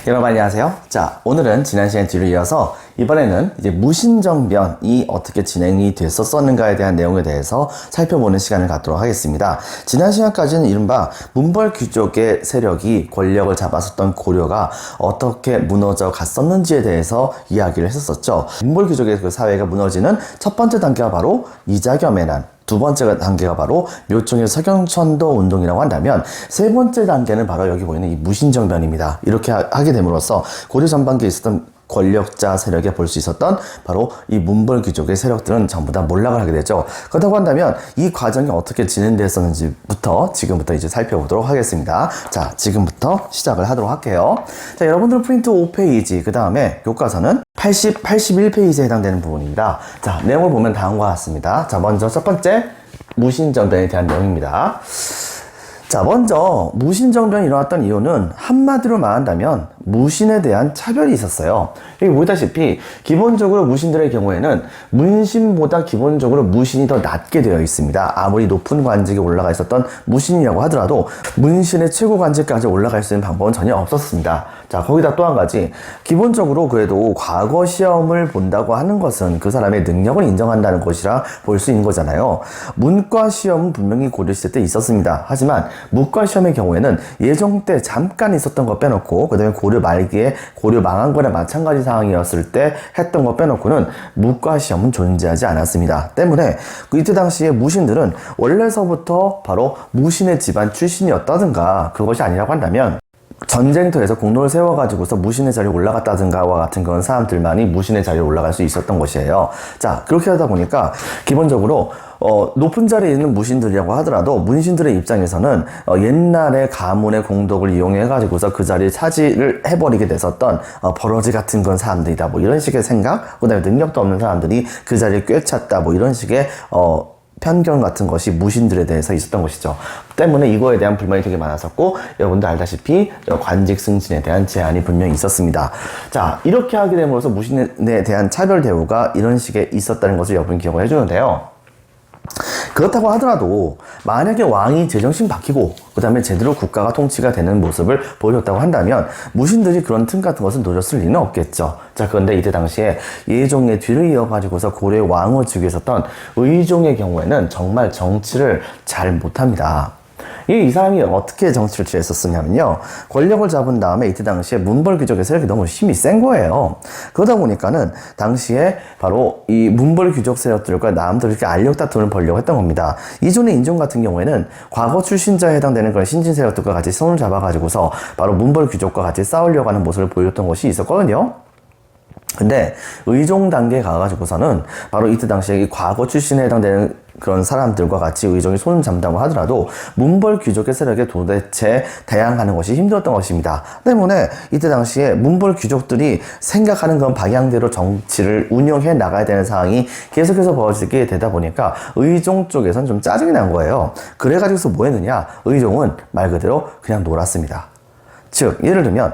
여러분 안녕하세요. 자, 오늘은 지난 시간 뒤를 이어서 이번에는 이제 무신정변이 어떻게 진행이 됐었는가에 대한 내용에 대해서 살펴보는 시간을 갖도록 하겠습니다. 지난 시간까지는 이른바 문벌귀족의 세력이 권력을 잡았었던 고려가 어떻게 무너져 갔었는지에 대해서 이야기를 했었죠. 문벌귀족의 그 사회가 무너지는 첫 번째 단계가 바로 이자겸의 난, 두 번째 단계가 바로 묘총의 서경천도 운동이라고 한다면, 세 번째 단계는 바로 여기 보이는 이 무신정변입니다. 이렇게 하게 됨으로써 고려 전반기에 있었던 권력자 세력에 볼 수 있었던 바로 이 문벌귀족의 세력들은 전부 다 몰락을 하게 되죠. 그렇다고 한다면 이 과정이 어떻게 진행됐었는지부터 지금부터 이제 살펴보도록 하겠습니다. 자, 지금부터 시작을 하도록 할게요. 자, 여러분들 프린트 5페이지, 그 다음에 교과서는 81페이지에 해당되는 부분입니다. 자, 내용을 보면 다음과 같습니다. 자, 먼저 첫 번째 무신정변에 대한 내용입니다. 자, 먼저 무신정변이 일어났던 이유는 한마디로 말한다면 무신에 대한 차별이 있었어요. 여기 보다시피 기본적으로 무신들의 경우에는 문신보다 기본적으로 무신이 더 낮게 되어 있습니다. 아무리 높은 관직에 올라가 있었던 무신이라고 하더라도 문신의 최고 관직까지 올라갈 수 있는 방법은 전혀 없었습니다. 자, 거기다 또 한 가지, 기본적으로 그래도 과거 시험을 본다고 하는 것은 그 사람의 능력을 인정한다는 것이라 볼 수 있는 거잖아요. 문과 시험은 분명히 고려시대 때 있었습니다. 하지만 문과 시험의 경우에는 예종 때 잠깐 있었던 거 빼놓고, 그 다음에 고려 말기에 고려 망한 거나 마찬가지 상황이었을 때 했던 거 빼놓고는 문과 시험은 존재하지 않았습니다. 때문에 이때 당시에 무신들은 원래서부터 바로 무신의 집안 출신이었다든가, 그것이 아니라고 한다면 전쟁터에서 공로를 세워가지고서 무신의 자리에 올라갔다든가와 같은 그런 사람들만이 무신의 자리에 올라갈 수 있었던 것이에요. 자, 그렇게 하다 보니까 기본적으로 높은 자리에 있는 무신들이라고 하더라도 문신들의 입장에서는 옛날의 가문의 공덕을 이용해가지고서 그 자리에 차지를 해버리게 됐었던 버러지 같은 그런 사람들이다, 뭐 이런 식의 생각, 그 다음에 능력도 없는 사람들이 그 자리에 꿰찼다, 뭐 이런 식의 편견 같은 것이 무신들에 대해서 있었던 것이죠. 때문에 이거에 대한 불만이 되게 많았었고, 여러분도 알다시피 관직 승진에 대한 제한이 분명히 있었습니다. 자, 이렇게 하게 됨으로써 무신에 대한 차별 대우가 이런 식의 있었다는 것을 여러분이 기억을 해주는데요. 그렇다고 하더라도 만약에 왕이 제정신 바뀌고 그 다음에 제대로 국가가 통치가 되는 모습을 보여줬다고 한다면 무신들이 그런 틈 같은 것은 노렸을 리는 없겠죠. 자, 그런데 이때 당시에 예종의 뒤를 이어가지고서 고려의 왕을 지고 있었던 의종의 경우에는 정말 정치를 잘 못합니다. 이 사람이 어떻게 정치를 취했었냐면요, 권력을 잡은 다음에 이때 당시에 문벌귀족의 세력이 너무 힘이 센 거예요. 그러다 보니까는 당시에 바로 이 문벌귀족 세력들과 남들이 이렇게 알력 다툼을 벌려고 했던 겁니다. 이전의 인종 같은 경우에는 과거 출신자에 해당되는 그런 신진 세력들과 같이 손을 잡아가지고서 바로 문벌귀족과 같이 싸우려고 하는 모습을 보였던 것이 있었거든요. 근데 의종 단계에 가가지고서는 바로 이때 당시에 이 과거 출신에 해당되는 그런 사람들과 같이 의종이 손을 잡는다고 하더라도 문벌 귀족의 세력에 도대체 대항하는 것이 힘들었던 것입니다. 때문에 이때 당시에 문벌 귀족들이 생각하는 그런 방향대로 정치를 운영해 나가야 되는 상황이 계속해서 벌어지게 되다 보니까 의종 쪽에선 좀 짜증이 난 거예요. 그래가지고서 뭐 했느냐, 의종은 말 그대로 그냥 놀았습니다. 즉, 예를 들면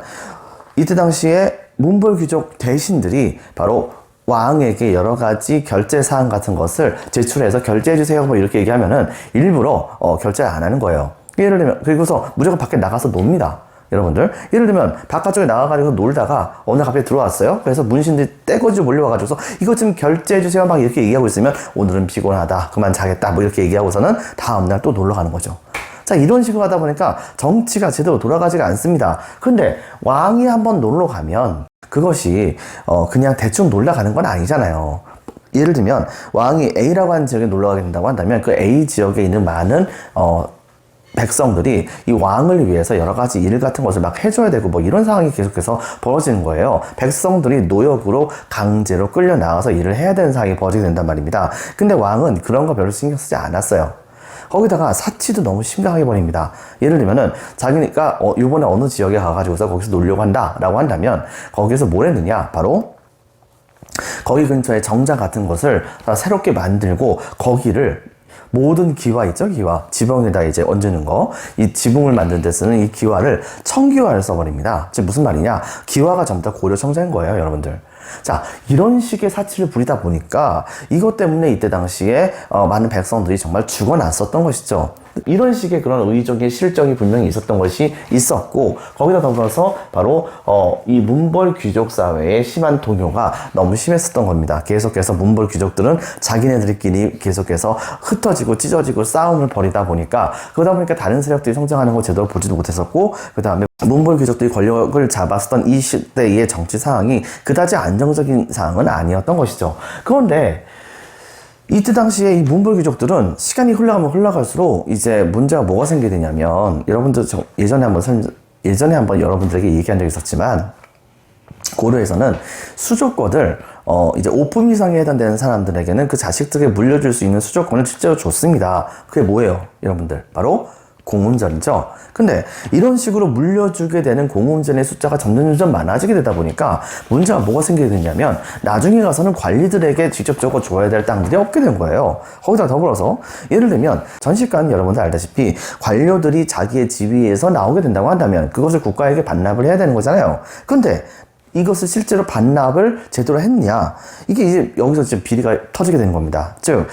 이때 당시에 문벌 귀족 대신들이 바로 왕에게 여러 가지 결제 사항 같은 것을 제출해서 결제해 주세요 뭐 이렇게 얘기하면은 일부러 결제를 안 하는 거예요. 예를 들면, 그리고서 무조건 밖에 나가서 놉니다. 여러분들, 예를 들면 바깥쪽에 나가가지고 놀다가 어느 날 갑자기 들어왔어요. 그래서 문신들이 떼거지 몰려와가지고서 이것 좀 결제해 주세요 막 이렇게 얘기하고 있으면 오늘은 피곤하다, 그만 자겠다 뭐 이렇게 얘기하고서는 다음날 또 놀러 가는 거죠. 자, 이런 식으로 하다 보니까 정치가 제대로 돌아가지가 않습니다. 근데 왕이 한번 놀러 가면 그것이 그냥 대충 놀러 가는 건 아니잖아요. 예를 들면 왕이 A라고 하는 지역에 놀러 가게 된다고 한다면 그 A 지역에 있는 많은 백성들이 이 왕을 위해서 여러 가지 일 같은 것을 막 해줘야 되고 뭐 이런 상황이 계속해서 벌어지는 거예요. 백성들이 노역으로 강제로 끌려 나와서 일을 해야 되는 상황이 벌어지게 된단 말입니다. 근데 왕은 그런 거 별로 신경 쓰지 않았어요. 거기다가 사치도 너무 심각하게 벌입니다. 예를 들면은 자기가 요번에 어느 지역에 가가지고서 거기서 놀려고 한다라고 한다면 거기서 뭘 했느냐, 바로 거기 근처에 정자 같은 것을 새롭게 만들고 거기를 모든 기와 있죠, 기와 지붕에다 이제 얹는 거, 이 지붕을 만드는 데 쓰는 이 기와를 청기와를 써버립니다. 즉 무슨 말이냐, 기와가 전부 다 고려 청자인 거예요, 여러분들. 자, 이런 식의 사치를 부리다 보니까 이것 때문에 이때 당시에 많은 백성들이 정말 죽어났었던 것이죠. 이런 식의 그런 의적인 실정이 분명히 있었던 것이 있었고, 거기다 더불어서 바로 이 문벌 귀족 사회의 심한 동요가 너무 심했었던 겁니다. 계속해서 문벌 귀족들은 자기네들끼리 계속해서 흩어지고 찢어지고 싸움을 벌이다 보니까, 그러다 보니까 다른 세력들이 성장하는 걸 제대로 보지도 못했었고, 그 다음에 문벌 귀족들이 권력을 잡았었던 이 시대의 정치 상황이 그다지 안정적인 상황은 아니었던 것이죠. 그런데 이때 당시에 이 문벌 귀족들은 시간이 흘러가면 흘러갈수록 이제 문제가 뭐가 생기게 되냐면, 여러분들 예전에 한번 여러분들에게 얘기한 적이 있었지만, 고려에서는 수조권을 이제 5품 이상에 해당되는 사람들에게는 그 자식들에게 물려줄 수 있는 수조권을 실제로 줬습니다. 그게 뭐예요, 여러분들? 바로 공훈전이죠. 근데 이런 식으로 물려주게 되는 공훈전의 숫자가 점점 많아지게 되다 보니까 문제가 뭐가 생기게 되냐면, 나중에 가서는 관리들에게 직접적으로 줘야 될 땅들이 없게 된 거예요. 거기다 더불어서 예를 들면 전시관, 여러분들 알다시피 관료들이 자기의 지위에서 나오게 된다고 한다면 그것을 국가에게 반납을 해야 되는 거잖아요. 근데 이것을 실제로 반납을 제대로 했냐, 이게 이제 여기서 지금 비리가 터지게 되는 겁니다. 즉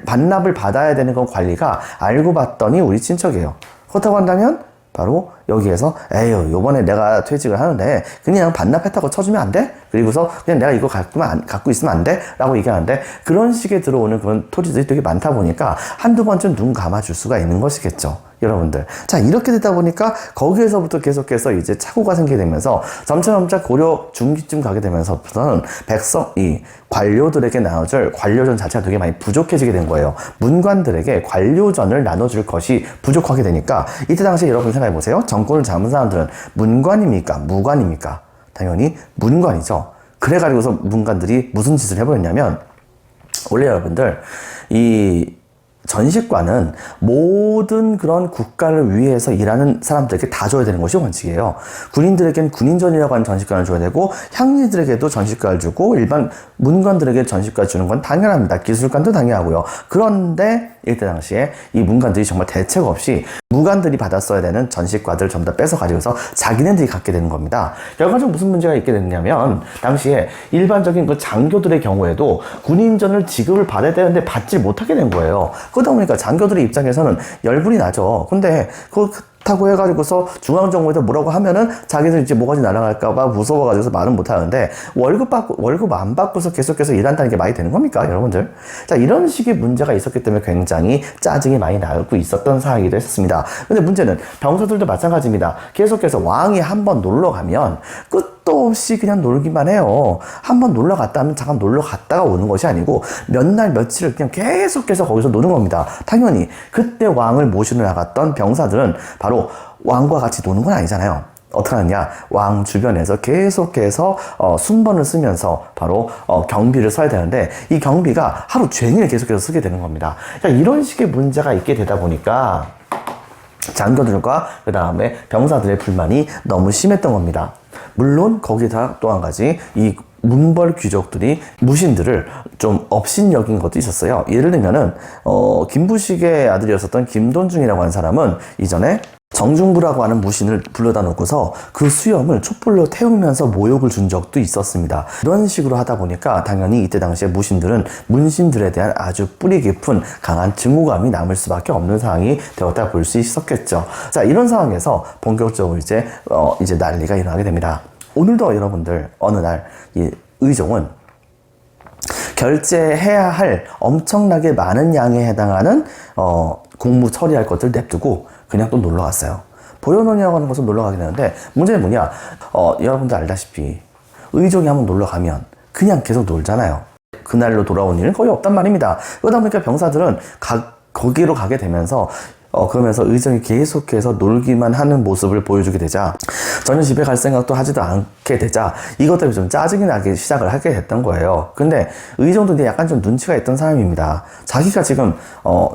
반납을 받아야 되는 건 관리가 알고 봤더니 우리 친척이에요. 그렇다고 한다면 바로 여기에서 에휴, 요번에 내가 퇴직을 하는데 그냥 반납했다고 쳐주면 안 돼? 그리고서 그냥 내가 이거 갖고 있으면 안 돼? 라고 얘기하는데, 그런 식의 들어오는 그런 토지들이 되게 많다 보니까 한두 번쯤 눈 감아줄 수가 있는 것이겠죠, 여러분들. 자, 이렇게 되다 보니까 거기에서부터 계속해서 이제 착오가 생기게 되면서 점차 고려 중기쯤 가게 되면서부터는 이 관료들에게 나눠줄 관료전 자체가 되게 많이 부족해지게 된 거예요. 문관들에게 관료전을 나눠줄 것이 부족하게 되니까, 이때 당시에 여러분 생각해 보세요. 정권을 잡은 사람들은 문관입니까? 무관입니까? 당연히 문관이죠. 그래가지고서 문관들이 무슨 짓을 해버렸냐면, 원래 여러분들 이 전시관은 모든 그런 국가를 위해서 일하는 사람들에게 다 줘야 되는 것이 원칙이에요. 군인들에겐 군인전이라고 하는 전시관을 줘야 되고, 향리들에게도 전시관을 주고, 일반 문관들에게 전시관 주는 건 당연합니다. 기술관도 당연하고요. 그런데 이때 당시에 이 문관들이 정말 대책 없이 무관들이 받았어야 되는 전시과들을 전부 다 뺏어가지고서 자기네들이 갖게 되는 겁니다. 결과적으로 무슨 문제가 있게 됐냐면, 당시에 일반적인 그 장교들의 경우에도 군인전을 지급을 받아야 되는데 받지 못하게 된 거예요. 그러다 보니까 장교들의 입장에서는 열불이 나죠. 근데 그렇다고 해가지고서 중앙정부에서 뭐라고 하면은 자기들 이제 뭐가지 날아갈까봐 무서워가지고서 말은 못하는데, 월급 안 받고서 계속해서 일한다는 게 말이 되는 겁니까, 여러분들? 자, 이런 식의 문제가 있었기 때문에 굉장히 짜증이 많이 나고 있었던 상황이기도 했습니다. 근데 문제는 병사들도 마찬가지입니다. 계속해서 왕이 한번 놀러 가면 끝도 없이 그냥 놀기만 해요. 한번 놀러 갔다 하면 잠깐 놀러 갔다가 오는 것이 아니고 몇 날 며칠을 그냥 계속해서 거기서 노는 겁니다. 당연히 그때 왕을 모시러 나갔던 병사들은 바로 왕과 같이 노는 건 아니잖아요. 어떻게 하느냐, 왕 주변에서 계속해서 순번을 쓰면서 바로 경비를 써야 되는데, 이 경비가 하루 종일 계속해서 쓰게 되는 겁니다. 자, 이런 식의 문제가 있게 되다 보니까 장교들과 그 다음에 병사들의 불만이 너무 심했던 겁니다. 물론 거기다 또 한 가지, 이 문벌 귀족들이 무신들을 좀 업신여긴 것도 있었어요. 예를 들면은 김부식의 아들이었었던 김돈중이라고 하는 사람은 이전에 정중부라고 하는 무신을 불러다 놓고서 그 수염을 촛불로 태우면서 모욕을 준 적도 있었습니다. 이런 식으로 하다 보니까 당연히 이때 당시에 무신들은 문신들에 대한 아주 뿌리 깊은 강한 증오감이 남을 수밖에 없는 상황이 되었다 볼 수 있었겠죠. 자, 이런 상황에서 본격적으로 이제 난리가 일어나게 됩니다. 오늘도 여러분들 어느 날 이 의종은 결제해야 할 엄청나게 많은 양에 해당하는 공무 처리할 것들 냅두고 그냥 또 놀러 갔어요. 보현원이라고 하는 곳은 놀러 가게 되는데, 문제는 뭐냐, 여러분들 알다시피 의종이 한번 놀러 가면 그냥 계속 놀잖아요. 그날로 돌아온 일은 거의 없단 말입니다. 그러다 보니까 병사들은 거기로 가게 되면서 그러면서 의정이 계속해서 놀기만 하는 모습을 보여주게 되자, 전혀 집에 갈 생각도 하지도 않게 되자 이것 때문에 좀 짜증이 나기 시작을 하게 됐던 거예요. 근데 의정도 약간 좀 눈치가 있던 사람입니다. 자기가 지금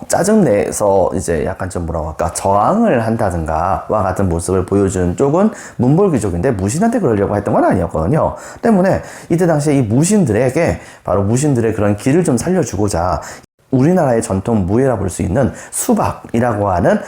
짜증내서 이제 약간 좀 뭐라고 할까, 저항을 한다든가 와 같은 모습을 보여주는 쪽은 문벌 귀족인데 무신한테 그러려고 했던 건 아니었거든요. 때문에 이때 당시에 이 무신들에게, 바로 무신들의 그런 길을 좀 살려주고자 우리나라의 전통 무예라 볼 수 있는 수박이라고 하는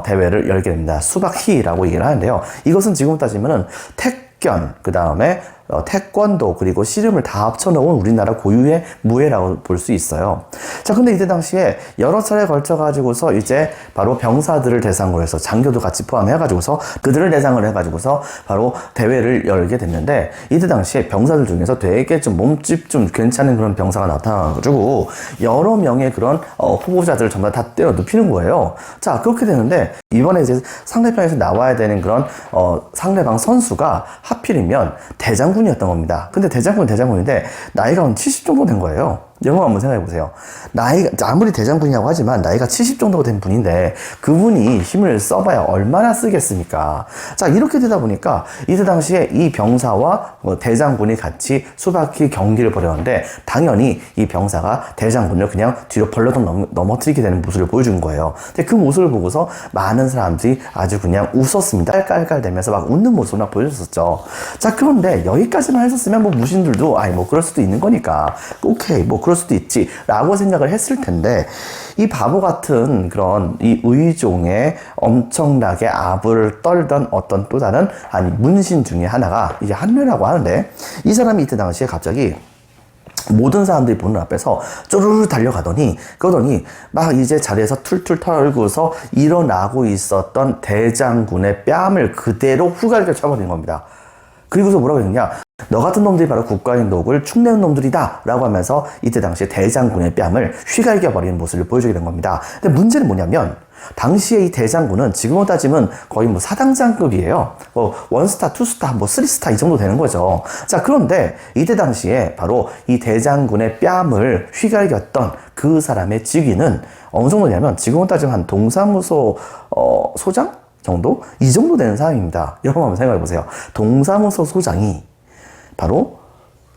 대회를 열게 됩니다. 수박희라고 얘기를 하는데요. 이것은 지금 따지면은 택견, 그 다음에 태권도 그리고 씨름을 다 합쳐놓은 우리나라 고유의 무예라고 볼 수 있어요. 자, 근데 이때 당시에 여러 차례 걸쳐가지고서 이제 바로 병사들을 대상으로 해서 장교도 같이 포함해가지고서 그들을 대상으로 해가지고서 바로 대회를 열게 됐는데, 이때 당시에 병사들 중에서 되게 좀 몸집 좀 괜찮은 그런 병사가 나타나가지고 여러 명의 그런 후보자들을 전부 다 때려 눕히는 거예요. 자, 그렇게 되는데 이번에 이제 상대편에서 나와야 되는 그런 상대방 선수가 하필이면 대장군이었던 겁니다. 근데 대장군인데 나이가 한 70 정도 된 거예요. 여러분 한번 생각해 보세요. 나이가 아무리 대장군이라고 하지만 나이가 70 정도가 된 분인데 그분이 힘을 써봐야 얼마나 쓰겠습니까? 자, 이렇게 되다 보니까 이때 당시에 이 병사와 대장군이 같이 수바키 경기를 벌였는데 당연히 이 병사가 대장군을 그냥 뒤로 벌러덩 넘어뜨리게 되는 모습을 보여준 거예요. 근데 그 모습을 보고서 많은 사람들이 아주 그냥 웃었습니다. 깔깔깔대면서 막 웃는 모습을 막 보여줬었죠. 자, 그런데 여기까지만 했었으면 뭐 무신들도 아니 뭐 그럴 수도 있는 거니까 오케이 뭐 그럴 수도 있지 라고 생각을 했을 텐데, 이 바보 같은 그런 이 의종에 엄청나게 압을 떨던 어떤 또 다른 문신 중에 하나가 이제 한묘라고 하는데, 이 사람이 이때 당시에 갑자기 모든 사람들이 보는 앞에서 쪼르르 달려가더니 그러더니 막 이제 자리에서 툴툴 털고서 일어나고 있었던 대장군의 뺨을 그대로 후갈겨 쳐버린 겁니다. 그리고서 뭐라고 했느냐, 너 같은 놈들이 바로 국가의 녹을 축내는 놈들이다 라고 하면서 이때 당시에 대장군의 뺨을 휘갈겨 버리는 모습을 보여주게 된 겁니다. 근데 문제는 뭐냐면 당시에 이 대장군은 지금으로 따지면 거의 뭐 사당장급이에요. 뭐 원스타, 투스타, 뭐 쓰리스타 이 정도 되는 거죠. 자, 그런데 이때 당시에 바로 이 대장군의 뺨을 휘갈겼던 그 사람의 직위는 어느 정도냐면 지금으로 따지면 한 동사무소 소장 정도? 이 정도 되는 사람입니다. 여러분 한번 생각해 보세요. 동사무소 소장이 바로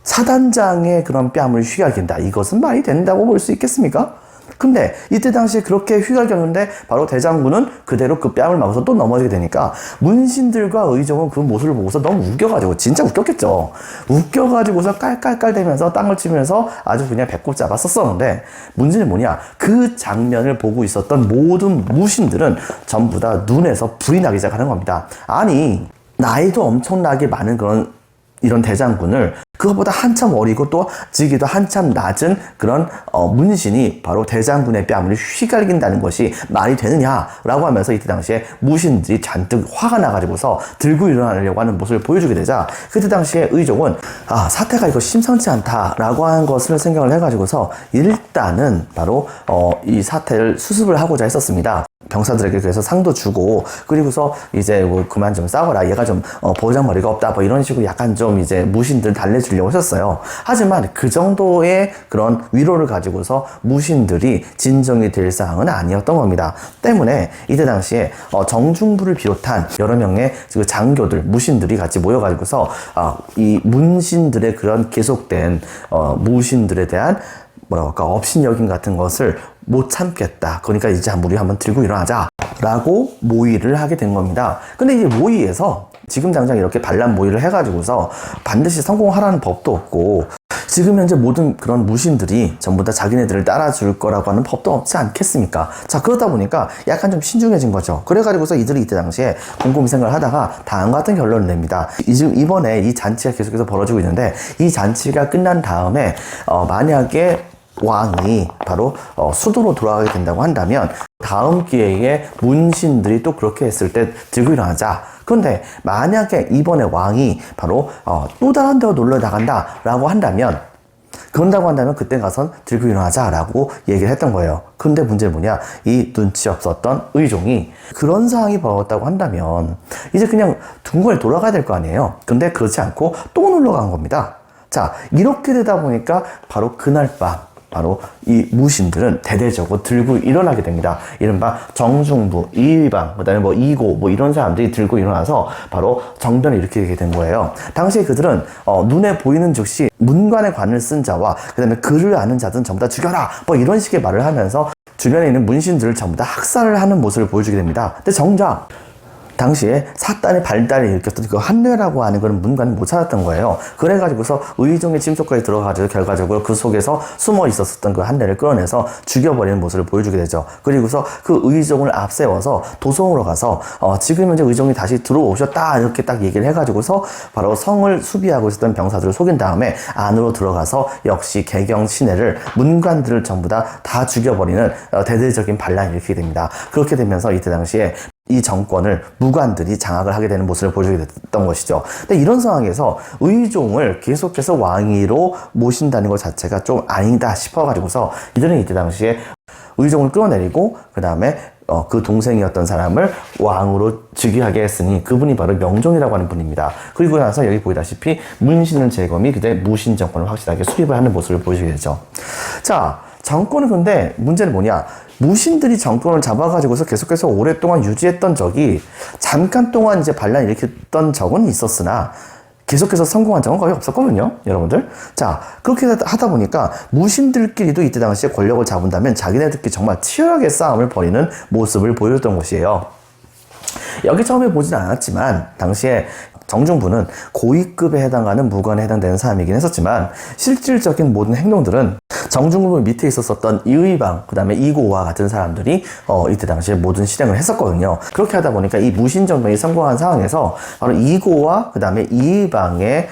사단장의 그런 뺨을 휘갈긴다. 이것은 말이 된다고 볼 수 있겠습니까? 근데 이때 당시에 그렇게 휘갈겼는데 바로 대장군은 그대로 그 뺨을 맞아서 또 넘어지게 되니까 문신들과 의종은 그 모습을 보고서 너무 웃겨가지고, 진짜 웃겼겠죠. 웃겨가지고서 깔깔깔대면서 땅을 치면서 아주 그냥 배꼽 잡았었는데, 문제는 뭐냐, 그 장면을 보고 있었던 모든 무신들은 전부 다 눈에서 불이 나기 시작하는 겁니다. 아니, 나이도 엄청나게 많은 그런 이런 대장군을 그것보다 한참 어리고 또 직위도 한참 낮은 그런 문신이 바로 대장군의 뺨을 휘갈긴다는 것이 말이 되느냐라고 하면서 이때 당시에 무신들이 잔뜩 화가 나가지고서 들고 일어나려고 하는 모습을 보여주게 되자, 그때 당시에 의종은 사태가 이거 심상치 않다라고 하는 것을 생각을 해가지고서 일단은 바로 이 사태를 수습을 하고자 했었습니다. 병사들에게 그래서 상도 주고, 그리고서 이제 뭐 그만 좀 싸워라, 얘가 좀 보장머리가 없다, 뭐 이런 식으로 약간 좀 이제 무신들 달래주려고 하셨어요. 하지만 그 정도의 그런 위로를 가지고서 무신들이 진정이 될 사항은 아니었던 겁니다. 때문에 이때 당시에 정중부를 비롯한 여러 명의 그 장교들, 무신들이 같이 모여가지고서 이 문신들의 그런 계속된 무신들에 대한 업신여긴 같은 것을 못 참겠다. 그러니까 이제 우리 한번 들고 일어나자 라고 모의를 하게 된 겁니다. 근데 이제 모의에서 지금 당장 이렇게 반란 모의를 해가지고서 반드시 성공하라는 법도 없고, 지금 현재 모든 그런 무신들이 전부 다 자기네들을 따라줄 거라고 하는 법도 없지 않겠습니까? 자, 그러다 보니까 약간 좀 신중해진 거죠. 그래가지고서 이들이 이때 당시에 곰곰이 생각을 하다가 다음과 같은 결론을 냅니다. 이번에 이 잔치가 계속해서 벌어지고 있는데, 이 잔치가 끝난 다음에 만약에 왕이 바로 수도로 돌아가게 된다고 한다면 다음 기회에 문신들이 또 그렇게 했을 때 들고 일어나자. 그런데 만약에 이번에 왕이 바로 또 다른 데로 놀러 나간다 라고 한다면, 그런다고 한다면 그때 가선 들고 일어나자 라고 얘기를 했던 거예요. 근데 문제는 뭐냐, 이 눈치 없었던 의종이 그런 상황이 벌어졌다고 한다면 이제 그냥 둥근에 돌아가야 될 거 아니에요. 근데 그렇지 않고 또 놀러 간 겁니다. 자, 이렇게 되다 보니까 바로 그날 밤 바로 이 무신들은 대대적으로 들고 일어나게 됩니다. 이른바 정중부, 이의방, 그 다음에 뭐 이고, 뭐 이런 사람들이 들고 일어나서 바로 정변을 일으키게 된 거예요. 당시에 그들은 눈에 보이는 즉시 문관의 관을 쓴 자와 그 다음에 글을 아는 자들은 전부 다 죽여라, 뭐 이런 식의 말을 하면서 주변에 있는 문신들을 전부 다 학살을 하는 모습을 보여주게 됩니다. 근데 정작 당시에 사단의 발달을 일으켰던 그 한뇌라고 하는 그런 문관을 못 찾았던 거예요. 그래가지고서 의종의 침소까지 들어가지고 결과적으로 그 속에서 숨어 있었던 그 한뇌를 끌어내서 죽여버리는 모습을 보여주게 되죠. 그리고서 그 의종을 앞세워서 도성으로 가서 지금 현재 의종이 다시 들어오셨다 이렇게 딱 얘기를 해가지고서 바로 성을 수비하고 있었던 병사들을 속인 다음에 안으로 들어가서 역시 개경 신해를 문관들을 전부 다 죽여버리는 대대적인 반란을 일으키게 됩니다. 그렇게 되면서 이때 당시에 이 정권을 무관들이 장악을 하게 되는 모습을 보여주게 됐던 것이죠. 근데 이런 상황에서 의종을 계속해서 왕위로 모신다는 것 자체가 좀 아니다 싶어가지고서 이들은 이때 당시에 의종을 끌어내리고 그 다음에 그 동생이었던 사람을 왕으로 즉위하게 했으니 그분이 바로 명종이라고 하는 분입니다. 그리고 나서 여기 보이다시피 문신을 제거미 그때 무신 정권을 확실하게 수립을 하는 모습을 보여주게 되죠. 자, 정권은 근데 문제는 뭐냐? 무신들이 정권을 잡아가지고서 계속해서 오랫동안 유지했던 적이 잠깐 동안 이제 반란을 일으켰던 적은 있었으나 계속해서 성공한 적은 거의 없었거든요, 여러분들. 자, 그렇게 하다 보니까 무신들끼리도 이때 당시에 권력을 잡은다면 자기네들끼리 정말 치열하게 싸움을 벌이는 모습을 보여줬던 것이에요. 여기 처음에 보진 않았지만 당시에 정중부는 고위급에 해당하는 무관에 해당되는 사람이긴 했었지만 실질적인 모든 행동들은 정중부 밑에 있었던 이의방, 그 다음에 이고와 같은 사람들이 이때 당시에 모든 실행을 했었거든요. 그렇게 하다 보니까 이 무신정변이 성공한 상황에서 바로 이고와 그 다음에 이의방의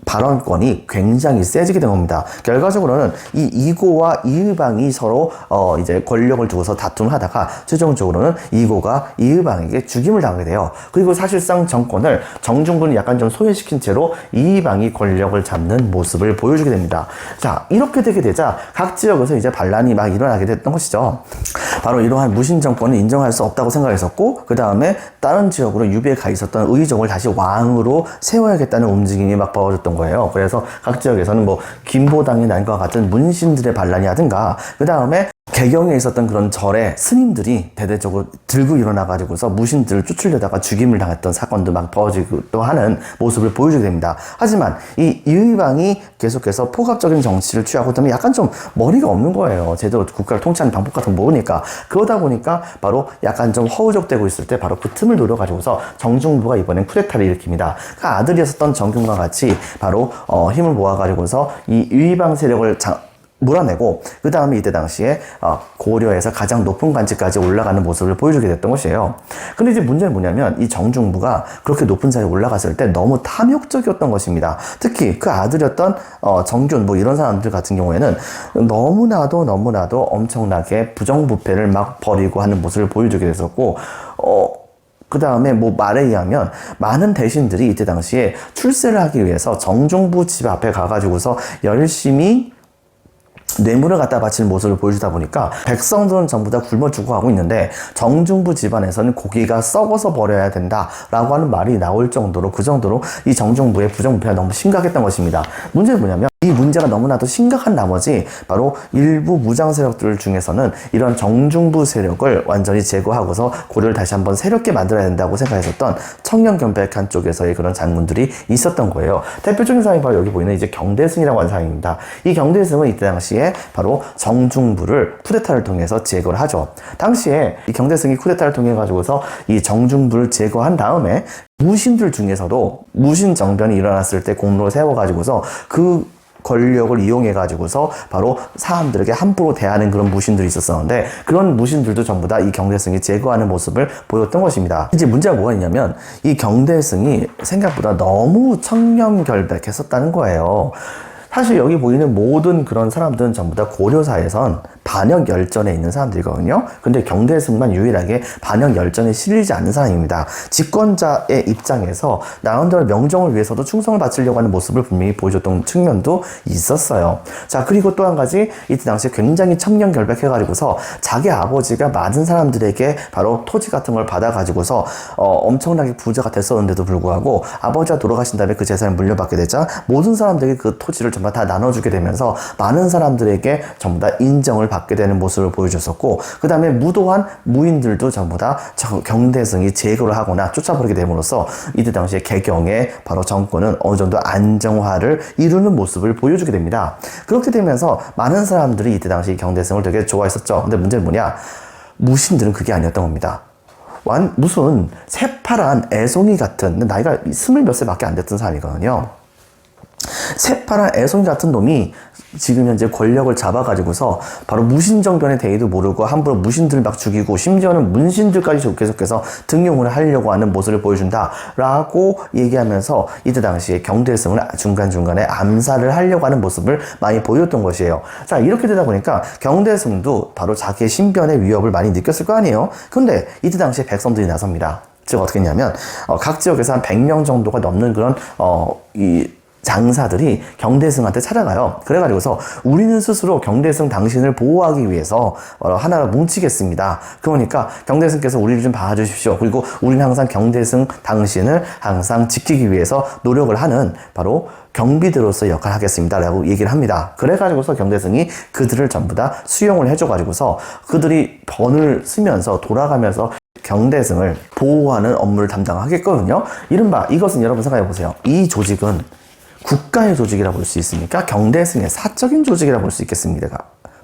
발언권이 굉장히 세지게 된 겁니다. 결과적으로는 이 이고와 이의방이 서로 이제 권력을 두고서 다툼을 하다가 최종적으로는 이고가 이의방에게 죽임을 당하게 돼요. 그리고 사실상 정권을 정중부는 약간 좀 소외시킨 채로 이의방이 권력을 잡는 모습을 보여주게 됩니다. 자, 이렇게 되게 되자 각 지역에서 이제 반란이 막 일어나게 됐던 것이죠. 바로 이러한 무신 정권을 인정할 수 없다고 생각했었고, 그 다음에 다른 지역으로 유비에 가 있었던 의종을 다시 왕으로 세워야겠다는 움직임이 막 벌어졌던 거예요. 그래서 각 지역에서는 뭐 김보당의 난과 같은 문신들의 반란이 하든가, 그 다음에 개경에 있었던 그런 절에 스님들이 대대적으로 들고 일어나가지고서 무신들을 쫓으려다가 죽임을 당했던 사건도 막 벌어지기도 하는 모습을 보여주게 됩니다. 하지만 이 이의방이 계속해서 포갑적인 정치를 취하고 있다면 약간 좀 머리가 없는 거예요. 제대로 국가를 통치하는 방법 같은 거 모르니까. 그러다 보니까 바로 약간 좀 허우적대고 있을 때 바로 그 틈을 노려가지고서 정중부가 이번엔 쿠데타를 일으킵니다. 그 아들이었었던 정균과 같이 바로 힘을 모아가지고서 이 이의방 세력을 몰아내고, 그 다음에 이때 당시에 고려에서 가장 높은 관직까지 올라가는 모습을 보여주게 됐던 것이에요. 근데 이제 문제는 뭐냐면 이 정중부가 그렇게 높은 자리에 올라갔을 때 너무 탐욕적이었던 것입니다. 특히 그 아들이었던 정균 뭐 이런 사람들 같은 경우에는 너무나도 엄청나게 부정부패를 막 벌이고 하는 모습을 보여주게 됐었고, 그 다음에 뭐 말에 의하면 많은 대신들이 이때 당시에 출세를 하기 위해서 정중부 집 앞에 가가지고서 열심히 뇌물을 갖다 바치는 모습을 보여주다 보니까 백성들은 전부 다 굶어 죽어가고 있는데 정중부 집안에서는 고기가 썩어서 버려야 된다라고 하는 말이 나올 정도로, 그 정도로 이 정중부의 부정부패가 너무 심각했던 것입니다. 문제는 뭐냐면 이 문제가 너무나도 심각한 나머지 바로 일부 무장 세력들 중에서는 이런 정중부 세력을 완전히 제거하고서 고려를 다시 한번 새롭게 만들어야 된다고 생각했었던 청렴경백한 쪽에서의 그런 장군들이 있었던 거예요. 대표적인 사람이 바로 여기 보이는 이제 경대승이라고 하는 사람입니다. 이 경대승은 이때 당시에 바로 정중부를 쿠데타를 통해서 제거를 하죠. 당시에 이 경대승이 쿠데타를 통해 가지고서 이 정중부를 제거한 다음에 무신들 중에서도 무신 정변이 일어났을 때 공로를 세워가지고서 그 권력을 이용해가지고서 바로 사람들에게 함부로 대하는 그런 무신들이 있었었는데, 그런 무신들도 전부 다 이 경대승이 제거하는 모습을 보였던 것입니다. 이제 문제가 뭐가 있냐면 이 경대승이 생각보다 너무 청렴결백했었다는 거예요. 사실 여기 보이는 모든 그런 사람들은 전부 다 고려사에선 반역 열전에 있는 사람들이거든요. 근데 경대승만 유일하게 반역 열전에 실리지 않는 사람입니다. 집권자의 입장에서 나름대로 명정을 위해서도 충성을 바치려고 하는 모습을 분명히 보여줬던 측면도 있었어요. 자, 그리고 또 한 가지, 이때 당시에 굉장히 청렴결백해가지고서 자기 아버지가 많은 사람들에게 바로 토지 같은 걸 받아가지고서 엄청나게 부자가 됐었는데도 불구하고 아버지가 돌아가신 다음에 그 재산을 물려받게 되자 모든 사람들에게 그 토지를 전부 다 나눠주게 되면서 많은 사람들에게 전부 다 인정을 받게 되는 모습을 보여줬었고, 그 다음에 무도한 무인들도 전부 다 경대승이 제거를 하거나 쫓아버리게 됨으로써 이때 당시에 개경의 바로 정권은 어느 정도 안정화를 이루는 모습을 보여주게 됩니다. 그렇게 되면서 많은 사람들이 이때 당시 경대승을 되게 좋아했었죠. 근데 문제는 뭐냐? 무신들은 그게 아니었던 겁니다. 무슨 새파란 애송이 같은, 나이가 20몇 세밖에 안 됐던 사람이거든요. 새파란 애송이 같은 놈이 지금 현재 권력을 잡아가지고서 바로 무신정변의 대의도 모르고 함부로 무신들 막 죽이고 심지어는 문신들까지 계속해서 등용을 하려고 하는 모습을 보여준다 라고 얘기하면서 이때 당시에 경대승을 중간중간에 암살을 하려고 하는 모습을 많이 보였던 것이에요. 자, 이렇게 되다 보니까 경대승도 바로 자기의 신변의 위협을 많이 느꼈을 거 아니에요. 근데 이때 당시에 백성들이 나섭니다. 즉 어떻게 했냐면 각 지역에서 한 100명 정도가 넘는 그런 장사들이 경대승한테 찾아가요. 그래가지고서 우리는 스스로 경대승 당신을 보호하기 위해서 하나로 뭉치겠습니다. 그러니까 경대승께서 우리를 좀 봐주십시오. 그리고 우리는 항상 경대승 당신을 항상 지키기 위해서 노력을 하는 바로 경비대로서 역할을 하겠습니다 라고 얘기를 합니다. 그래가지고서 경대승이 그들을 전부 다 수용을 해줘가지고서 그들이 번을 쓰면서 돌아가면서 경대승을 보호하는 업무를 담당하겠거든요. 이른바 이것은 여러분 생각해 보세요. 이 조직은 국가의 조직이라 볼 수 있습니까? 경대승의 사적인 조직이라 볼 수 있겠습니까?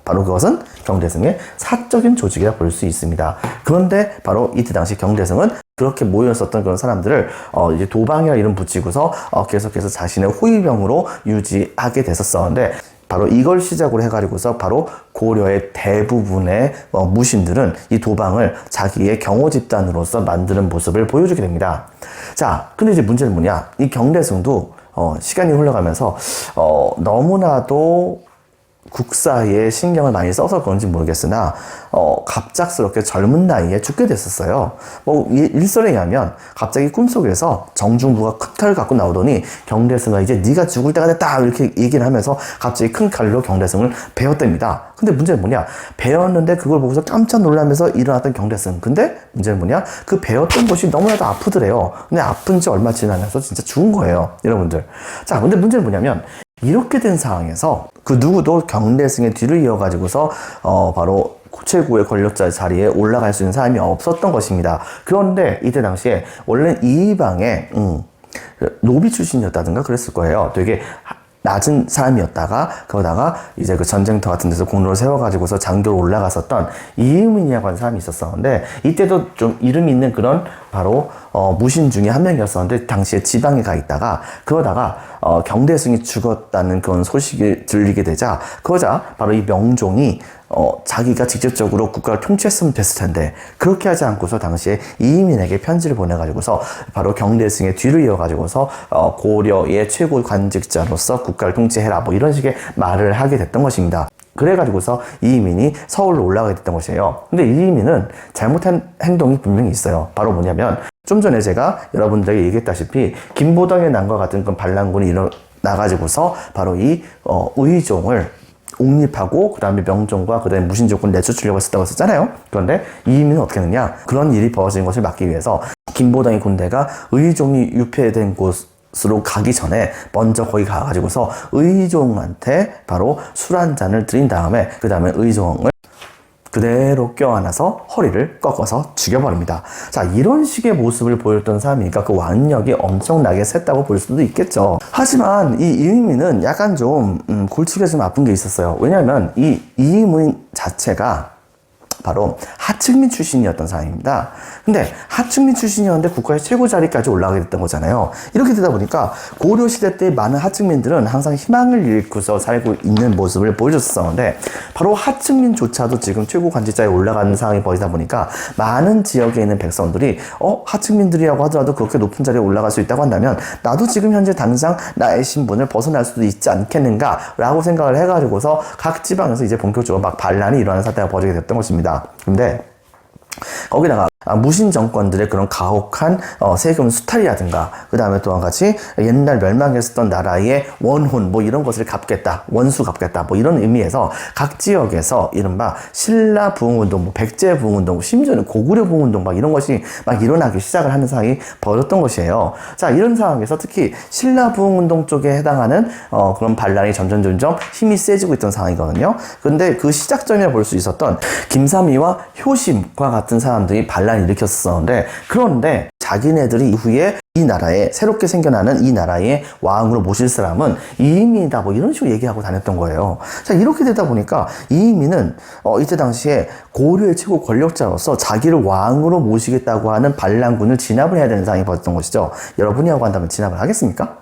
바로 그것은 경대승의 사적인 조직이라 볼 수 있습니다. 그런데 바로 이때 당시 경대승은 그렇게 모였었던 그런 사람들을 이제 도방이라 이름 붙이고서 계속해서 자신의 호위병으로 유지하게 됐었었는데 바로 이걸 시작으로 해가지고서 바로 고려의 대부분의 무신들은 이 도방을 자기의 경호 집단으로서 만드는 모습을 보여주게 됩니다. 자, 근데 이제 문제는 뭐냐? 이 경대승도 시간이 흘러가면서 너무나도 국사에 신경을 많이 써서 그런지 모르겠으나 갑작스럽게 젊은 나이에 죽게 됐었어요. 일설에 의하면 갑자기 꿈속에서 정중부가 큰 칼을 갖고 나오더니 경대승아 이제 네가 죽을 때가 됐다 이렇게 얘기를 하면서 갑자기 큰 칼로 경대승을 베었답니다. 근데 문제는 뭐냐? 베었는데 그걸 보고서 깜짝 놀라면서 일어났던 경대승. 근데 문제는 뭐냐? 그 베었던 곳이 너무나도 아프더래요. 근데 아픈 지 얼마 지나면서 진짜 죽은 거예요, 여러분들. 자, 근데 문제는 뭐냐면 이렇게 된 상황에서 그 누구도 경대승의 뒤를 이어가지고서 바로 최고의 권력자 자리에 올라갈 수 있는 사람이 없었던 것입니다. 그런데 이때 당시에 원래 이방의 노비 출신이었다든가 그랬을 거예요. 되게 낮은 사람이었다가 그러다가 이제 그 전쟁터 같은 데서 공로를 세워가지고서 장교로 올라갔었던 이의민이라고 하는 사람이 있었었는데 이때도 좀 이름 있는 그런 바로 무신 중에 한 명이었었는데 당시에 지방에 가 있다가 그러다가 경대승이 죽었다는 그런 소식이 들리게 되자 그러자 바로 이 명종이 자기가 직접적으로 국가를 통치했으면 됐을 텐데 그렇게 하지 않고서 당시에 이의민에게 편지를 보내가지고서 바로 경대승의 뒤를 이어가지고서 고려의 최고 관직자로서 국가를 통치해라 뭐 이런 식의 말을 하게 됐던 것입니다. 그래가지고서 이의민이 서울로 올라가게 됐던 것이에요. 근데 이의민은 잘못한 행동이 분명히 있어요. 바로 뭐냐면 좀 전에 제가 여러분들에게 얘기했다시피 김보덕의 난과 같은 그런 반란군이 일어나가지고서 바로 이 의종을 옹립하고 그 다음에 명종과 그 다음에 무신족군을 내쫓으려고 했었다고 했었잖아요. 그런데 이의민은 어떻게 했느냐? 그런 일이 벌어진 것을 막기 위해서 김보덕의 군대가 의종이 유폐된 곳으로 가기 전에 먼저 거기 가가지고서 의종한테 바로 술 한 잔을 드린 다음에 그 다음에 의종을 그대로 껴안아서 허리를 꺾어서 죽여버립니다. 자, 이런 식의 모습을 보였던 사람이니까 그 완력이 엄청나게 셌다고 볼 수도 있겠죠. 하지만 이 이의민은 약간 좀 골치가 좀 아픈 게 있었어요. 왜냐하면 이 이의민 자체가 바로 하층민 출신이었던 사람입니다. 근데 하층민 출신이었는데 국가의 최고 자리까지 올라가게 됐던 거잖아요. 이렇게 되다 보니까 고려시대 때 많은 하층민들은 항상 희망을 잃고서 살고 있는 모습을 보여줬었는데 바로 하층민조차도 지금 최고 관직자에 올라가는 상황이 벌어지다 보니까 많은 지역에 있는 백성들이 하층민들이라고 하더라도 그렇게 높은 자리에 올라갈 수 있다고 한다면 나도 지금 현재 당장 나의 신분을 벗어날 수도 있지 않겠는가 라고 생각을 해가지고서 각 지방에서 이제 본격적으로 막 반란이 일어나는 사태가 벌어지게 됐던 것입니다. 근데 거기다가 무신 정권들의 그런 가혹한 세금 수탈이라든가 그 다음에 또 한 가지 옛날 멸망했었던 나라의 원혼 뭐 이런 것을 갚겠다 원수 갚겠다 뭐 이런 의미에서 각 지역에서 이른바 신라 부흥운동 뭐 백제 부흥운동 심지어는 고구려 부흥운동 막 이런 것이 막 일어나기 시작을 하는 상황이 벌어졌던 것이에요. 자, 이런 상황에서 특히 신라 부흥운동 쪽에 해당하는 그런 반란이 점점 힘이 세지고 있던 상황이거든요. 근데 그 시작점이라 볼 수 있었던 김삼위와 효심과 같은 사람들이 반란을 일으켰었는데 그런데 자기네들이 이후에 이 나라에 새롭게 생겨나는 이 나라의 왕으로 모실 사람은 이민이다 뭐 이런 식으로 얘기하고 다녔던 거예요. 자, 이렇게 되다 보니까 이민은 이때 당시에 고려의 최고 권력자로서 자기를 왕으로 모시겠다고 하는 반란군을 진압을 해야 되는 상황이 벌어졌던 것이죠. 여러분이 하고 한다면 진압을 하겠습니까?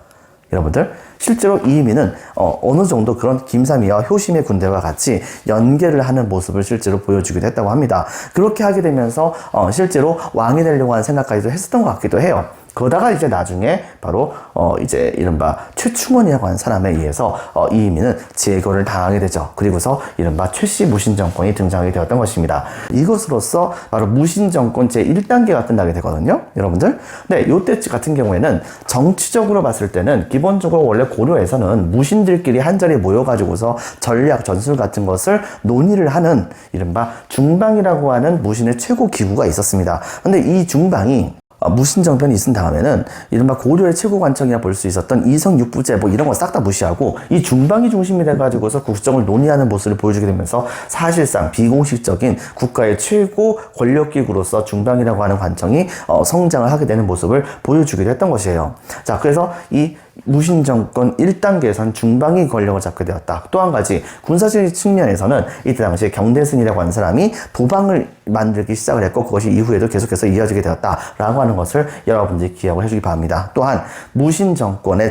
여러분들, 실제로 이민은 어느 정도 그런 김삼이와 효심의 군대와 같이 연계를 하는 모습을 실제로 보여주기도 했다고 합니다. 그렇게 하게 되면서 실제로 왕이 되려고 하는 생각까지도 했었던 것 같기도 해요. 그러다가 이제 나중에 바로 이제 이른바 최충원이라고 하는 사람에 의해서 이민은 제거를 당하게 되죠. 그리고서 이른바 최씨 무신 정권이 등장하게 되었던 것입니다. 이것으로써 바로 무신 정권 제1단계가 끝나게 되거든요, 여러분들. 근데 요때 같은 경우에는 정치적으로 봤을 때는 기본적으로 원래 고려에서는 무신들끼리 한자리에 모여가지고서 전략, 전술 같은 것을 논의를 하는 이른바 중방이라고 하는 무신의 최고 기구가 있었습니다. 근데 이 중방이 무신정변이 있은 다음에는 이른바 고려의 최고 관청이라 볼 수 있었던 이성육부제 뭐 이런 거 싹 다 무시하고 이 중방이 중심이 돼가지고서 국정을 논의하는 모습을 보여주게 되면서 사실상 비공식적인 국가의 최고 권력기구로서 중방이라고 하는 관청이 성장을 하게 되는 모습을 보여주기도 했던 것이에요. 자, 그래서 이 무신정권 1단계에서는 중방이 권력을 잡게 되었다. 또 한 가지 군사적인 측면에서는 이때 당시에 경대승이라고 하는 사람이 도방을 만들기 시작을 했고 그것이 이후에도 계속해서 이어지게 되었다라고 하는 것을 여러분들이 기억을 해주기 바랍니다. 또한 무신정권의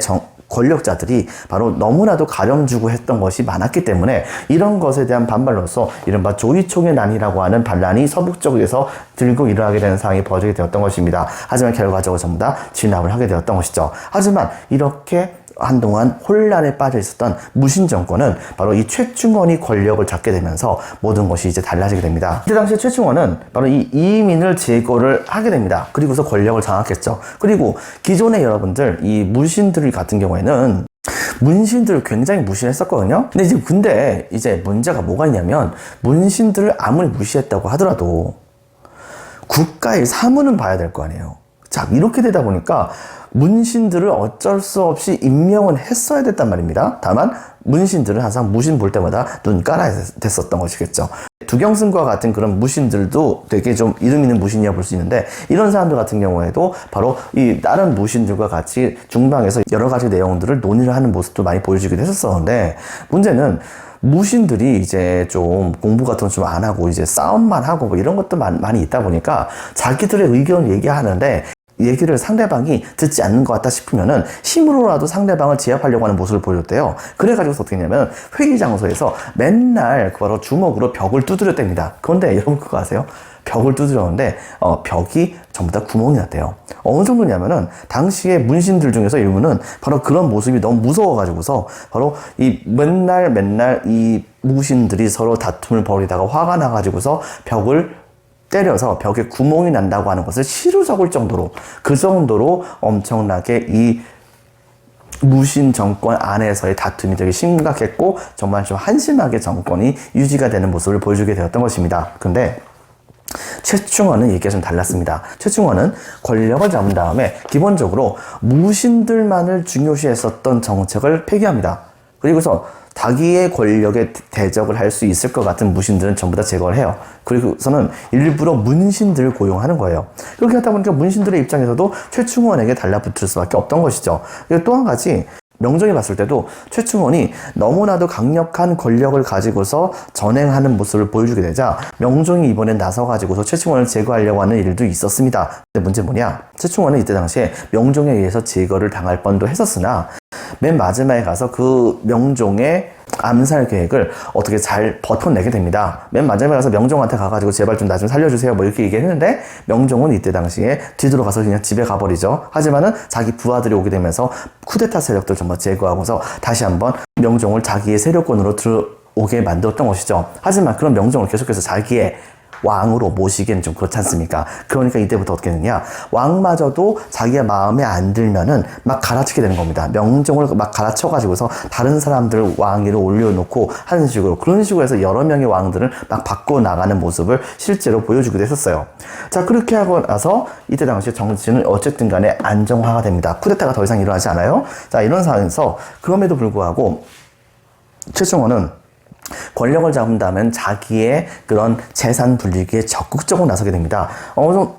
권력자들이 바로 너무나도 가렴주고 했던 것이 많았기 때문에 이런 것에 대한 반발로서 이른바 조이총의 난이라고 하는 반란이 서북 쪽에서 들고 일어나게 되는 상황이 벌어지게 되었던 것입니다. 하지만 결과적으로 전부 다 진압을 하게 되었던 것이죠. 하지만 이렇게 한동안 혼란에 빠져 있었던 무신 정권은 바로 이 최충원이 권력을 잡게 되면서 모든 것이 이제 달라지게 됩니다. 이때 당시 최충원은 바로 이 이민을 제거를 하게 됩니다. 그리고서 권력을 장악했죠. 그리고 기존의 여러분들 이 무신들 같은 경우에는 문신들을 굉장히 무시했었거든요. 근데 이제 문제가 뭐가 있냐면 문신들을 아무리 무시했다고 하더라도 국가의 사무는 봐야 될 거 아니에요. 자, 이렇게 되다 보니까 문신들을 어쩔 수 없이 임명은 했어야 됐단 말입니다. 다만 문신들은 항상 무신 볼 때마다 눈 깔아야 됐었던 것이겠죠. 두경승과 같은 그런 무신들도 되게 좀 이름 있는 무신이라 볼 수 있는데 이런 사람들 같은 경우에도 바로 이 다른 무신들과 같이 중방에서 여러 가지 내용들을 논의를 하는 모습도 많이 보여주기도 했었었는데 문제는 무신들이 이제 좀 공부 같은 거 좀 안 하고 이제 싸움만 하고 뭐 이런 것도 많이 있다 보니까 자기들의 의견을 얘기하는데 얘기를 상대방이 듣지 않는 것 같다 싶으면은 힘으로라도 상대방을 제압하려고 하는 모습을 보여줬대요. 그래가지고 어떻게 했냐면 회의 장소에서 맨날 바로 주먹으로 벽을 두드렸답니다. 그런데 여러분 그거 아세요? 벽을 두드렸는데 벽이 전부 다 구멍이 났대요. 어느 정도냐면은 당시에 문신들 중에서 일부는 바로 그런 모습이 너무 무서워가지고서 바로 이 맨날 이 무신들이 서로 다툼을 벌이다가 화가 나가지고서 벽을 때려서 벽에 구멍이 난다고 하는 것을 시로 적을 정도로 그 정도로 엄청나게 이 무신 정권 안에서의 다툼이 되게 심각했고 정말 좀 한심하게 정권이 유지가 되는 모습을 보여주게 되었던 것입니다. 근데 최충원은 얘기가 좀 달랐습니다. 최충원은 권력을 잡은 다음에 기본적으로 무신들만을 중요시했었던 정책을 폐기합니다. 그리고서 자기의 권력에 대적을 할 수 있을 것 같은 무신들은 전부 다 제거를 해요. 그리고서는 일부러 문신들을 고용하는 거예요. 그렇게 하다 보니까 문신들의 입장에서도 최충원에게 달라붙을 수밖에 없던 것이죠. 그리고 또 한 가지 명종이 봤을 때도 최충원이 너무나도 강력한 권력을 가지고서 전행하는 모습을 보여주게 되자 명종이 이번엔 나서가지고서 최충원을 제거하려고 하는 일도 있었습니다. 근데 문제 뭐냐? 최충원은 이때 당시에 명종에 의해서 제거를 당할 뻔도 했었으나 맨 마지막에 가서 그 명종의 암살 계획을 어떻게 잘 버텨내게 됩니다. 맨 마지막에 가서 명종한테 가가지고 제발 좀 나 좀 살려주세요 뭐 이렇게 얘기했는데 명종은 이때 당시에 뒤돌아가서 그냥 집에 가버리죠. 하지만은 자기 부하들이 오게 되면서 쿠데타 세력들 전부 제거하고서 다시 한번 명종을 자기의 세력권으로 들어오게 만들었던 것이죠. 하지만 그런 명종을 계속해서 자기의 왕으로 모시기에는 좀 그렇지 않습니까? 그러니까 이때부터 어떻게 되느냐, 왕마저도 자기의 마음에 안 들면은 막 갈아치게 되는 겁니다. 명종을 막 갈아쳐가지고서 다른 사람들 왕위로 올려놓고 하는 식으로, 그런 식으로 해서 여러 명의 왕들을 막 바꿔나가는 모습을 실제로 보여주기도 했었어요. 자, 그렇게 하고 나서 이때 당시에 정치는 어쨌든 간에 안정화가 됩니다. 쿠데타가 더 이상 일어나지 않아요. 자, 이런 상황에서 그럼에도 불구하고 최충원은 권력을 잡은다면 자기의 그런 재산 불리기에 적극적으로 나서게 됩니다.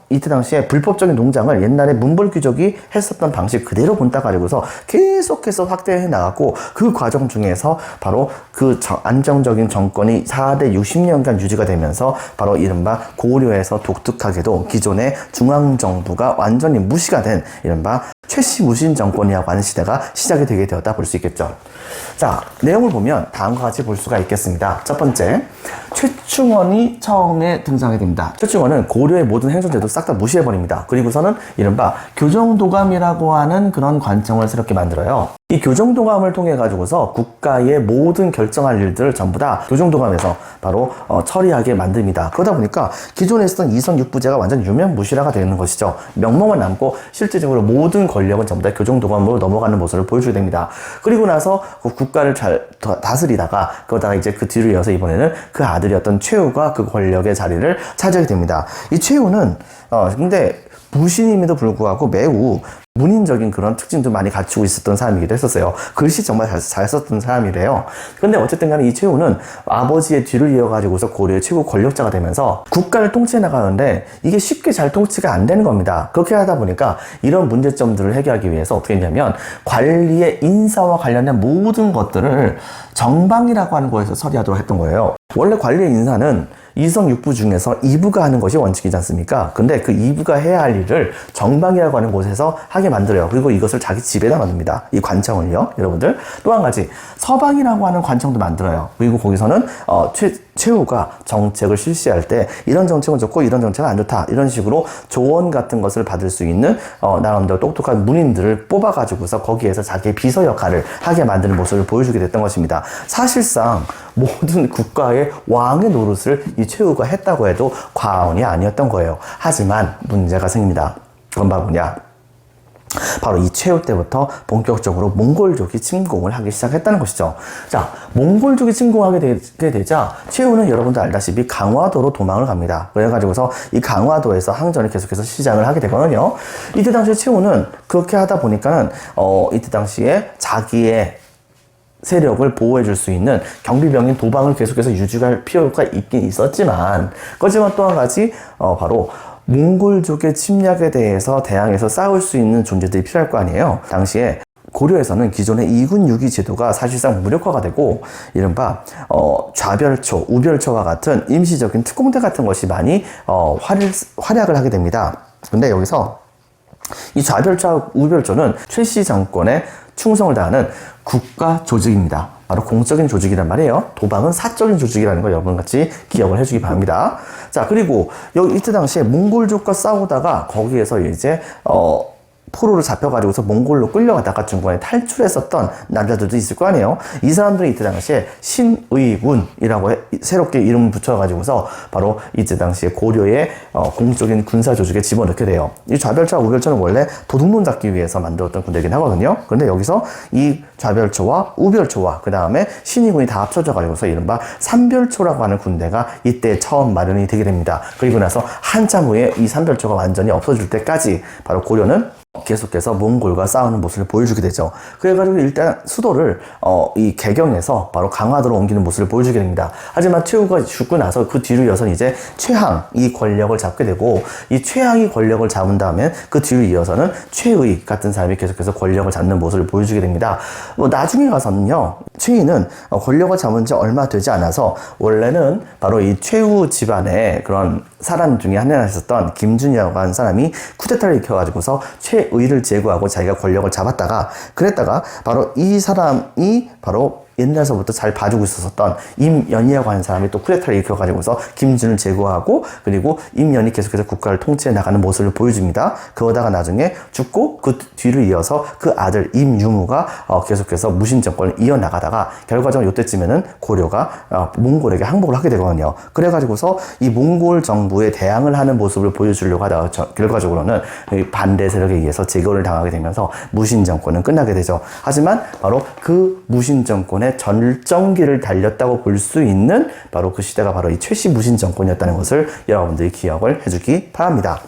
이때 당시에 불법적인 농장을 옛날에 문벌귀족이 했었던 방식 그대로 본따 가지고서 계속해서 확대해 나갔고, 그 과정 중에서 바로 그 안정적인 정권이 4대 60년간 유지가 되면서 바로 이른바 고려에서 독특하게도 기존의 중앙정부가 완전히 무시가 된 이른바 최씨 무신 정권이라고 하는 시대가 시작이 되게 되었다 볼 수 있겠죠. 자, 내용을 보면 다음과 같이 볼 수가 있겠습니다. 첫 번째, 최충원이 처음에 등장하게 됩니다. 최충원은 고려의 모든 행정제도 싹 다 무시해버립니다. 그리고서는 이른바 교정도감이라고 하는 그런 관청을 새롭게 만들어요. 이 교정도감을 통해 가지고서 국가의 모든 결정할 일들을 전부 다 교정도감에서 바로 처리하게 만듭니다. 그러다 보니까 기존에 있었던 이성육부제가 완전 유명무실화가 되는 것이죠. 명목만 남고 실질적으로 모든 권력은 전부 다 교정도감으로 넘어가는 모습을 보여주게 됩니다. 그리고 나서 그 국가를 잘 다스리다가 그러다가 이제 그 뒤를 이어서 이번에는 그 아들이었던 최후가 그 권력의 자리를 차지하게 됩니다. 이 최후는 근데 무신임에도 불구하고 매우 문인적인 그런 특징도 많이 갖추고 있었던 사람이기도 했었어요. 글씨 정말 잘 썼던 사람이래요. 근데 어쨌든 간에 이 최후는 아버지의 뒤를 이어가지고서 고려의 최고 권력자가 되면서 국가를 통치해 나가는데 이게 쉽게 잘 통치가 안 되는 겁니다. 그렇게 하다 보니까 이런 문제점들을 해결하기 위해서 어떻게 했냐면 관리의 인사와 관련된 모든 것들을 정방이라고 하는 곳에서 처리하도록 했던 거예요. 원래 관리의 인사는 이성육부 중에서 이부가 하는 것이 원칙이지 않습니까? 근데 그 이부가 해야 할 일을 정방이라고 하는 곳에서 하게 만들어요. 그리고 이것을 자기 집에다 만듭니다. 이 관청을요, 여러분들. 또 한 가지, 서방이라고 하는 관청도 만들어요. 그리고 거기서는 최후가 정책을 실시할 때 이런 정책은 좋고 이런 정책은 안 좋다, 이런 식으로 조언 같은 것을 받을 수 있는 나름대로 똑똑한 문인들을 뽑아가지고서 거기에서 자기의 비서 역할을 하게 만드는 모습을 보여주게 됐던 것입니다. 사실상 모든 국가의 왕의 노릇을 이 최후가 했다고 해도 과언이 아니었던 거예요. 하지만 문제가 생깁니다. 그건 뭐냐? 바로 이 최후 때부터 본격적으로 몽골족이 침공을 하기 시작했다는 것이죠. 자, 몽골족이 침공하게 되게 되자 최후는 여러분들 알다시피 강화도로 도망을 갑니다. 그래가지고서 이 강화도에서 항전을 계속해서 시작을 하게 되거든요. 이때 당시에 최후는 그렇게 하다 보니까는 이때 당시에 자기의 세력을 보호해줄 수 있는 경비병인 도방을 계속해서 유지할 필요가 있긴 있었지만, 그렇지만 또 한 가지 바로 몽골족의 침략에 대해서 대항해서 싸울 수 있는 존재들이 필요할 거 아니에요. 당시에 고려에서는 기존의 2군 6위 제도가 사실상 무력화가 되고 이른바 좌별초, 우별초와 같은 임시적인 특공대 같은 것이 많이 활약을 하게 됩니다. 근데 여기서 이 좌별초와 우별초는 최씨 정권의 충성을 다하는 국가 조직입니다. 바로 공적인 조직이란 말이에요. 도방은 사적인 조직이라는 거 여러분 같이 기억을 해주기 바랍니다. 자, 그리고 이때 당시에 몽골족과 싸우다가 거기에서 이제 포로를 잡혀가지고서 몽골로 끌려가다가 중간에 탈출했었던 남자들도 있을 거 아니에요. 이 사람들이 이때 당시에 신의군이라고 새롭게 이름을 붙여가지고서 바로 이때 당시에 고려의 공적인 군사 조직에 집어넣게 돼요. 이 좌별초와 우별초는 원래 도둑놈 잡기 위해서 만들었던 군대이긴 하거든요. 그런데 여기서 이 좌별초와 우별초와 그 다음에 신의군이 다 합쳐져가지고서 이른바 삼별초라고 하는 군대가 이때 처음 마련이 되게 됩니다. 그리고 나서 한참 후에 이 삼별초가 완전히 없어질 때까지 바로 고려는 계속해서 몽골과 싸우는 모습을 보여주게 되죠. 그래가지고 일단 수도를 이 개경에서 바로 강화도로 옮기는 모습을 보여주게 됩니다. 하지만 최후가 죽고 나서 그 뒤로 이어서 이제 최항이 권력을 잡게 되고, 이 최항이 권력을 잡은 다음에 그 뒤로 이어서는 최의 같은 사람이 계속해서 권력을 잡는 모습을 보여주게 됩니다. 나중에 가서는요, 최의는 권력을 잡은 지 얼마 되지 않아서 원래는 바로 이 최후 집안의 그런 사람 중에 한 명이 있었던 김준이라고 하는 사람이 쿠데타를 일으켜가지고서 최의를 제거하고 자기가 권력을 잡았다가, 그랬다가 바로 이 사람이 바로 옛날서부터 잘 봐주고 있었던 임연이라고 하는 사람이 또 쿠데타를 일으켜가지고서 김준을 제거하고, 그리고 임연이 계속해서 국가를 통치해 나가는 모습을 보여줍니다. 그러다가 나중에 죽고 그 뒤를 이어서 그 아들 임유무가 계속해서 무신 정권을 이어나가다가 결과적으로 이때쯤에는 고려가 몽골에게 항복을 하게 되거든요. 그래가지고서 이 몽골 정부에 대항을 하는 모습을 보여주려고 하다가 결과적으로는 반대 세력에 의해서 제거를 당하게 되면서 무신 정권은 끝나게 되죠. 하지만 바로 그 무신 정권의 전정기를 달렸다고 볼 수 있는 바로 그 시대가 바로 이 최씨 무신 정권이었다는 것을 여러분들이 기억을 해주기 바랍니다.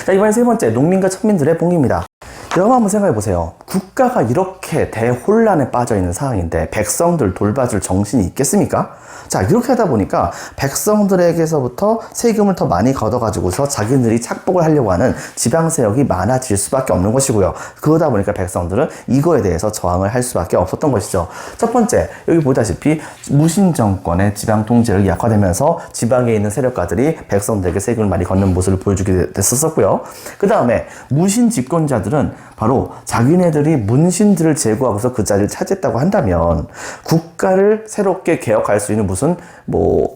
자, 이번엔 세 번째, 농민과 천민들의 봉기입니다. 여러분 한번 생각해 보세요. 국가가 이렇게 대혼란에 빠져 있는 상황인데 백성들 돌봐줄 정신이 있겠습니까? 자, 이렇게 하다 보니까 백성들에게서부터 세금을 더 많이 걷어가지고서 자기들이 착복을 하려고 하는 지방세력이 많아질 수밖에 없는 것이고요. 그러다 보니까 백성들은 이거에 대해서 저항을 할 수밖에 없었던 것이죠. 첫 번째, 여기 보다시피 무신정권의 지방 통제력이 약화되면서 지방에 있는 세력가들이 백성들에게 세금을 많이 걷는 모습을 보여주게 됐었고요. 그 다음에 무신 집권자들은 바로 자기네들이 문신들을 제거하고서 그 자리를 차지했다고 한다면 국가를 새롭게 개혁할 수 있는 무슨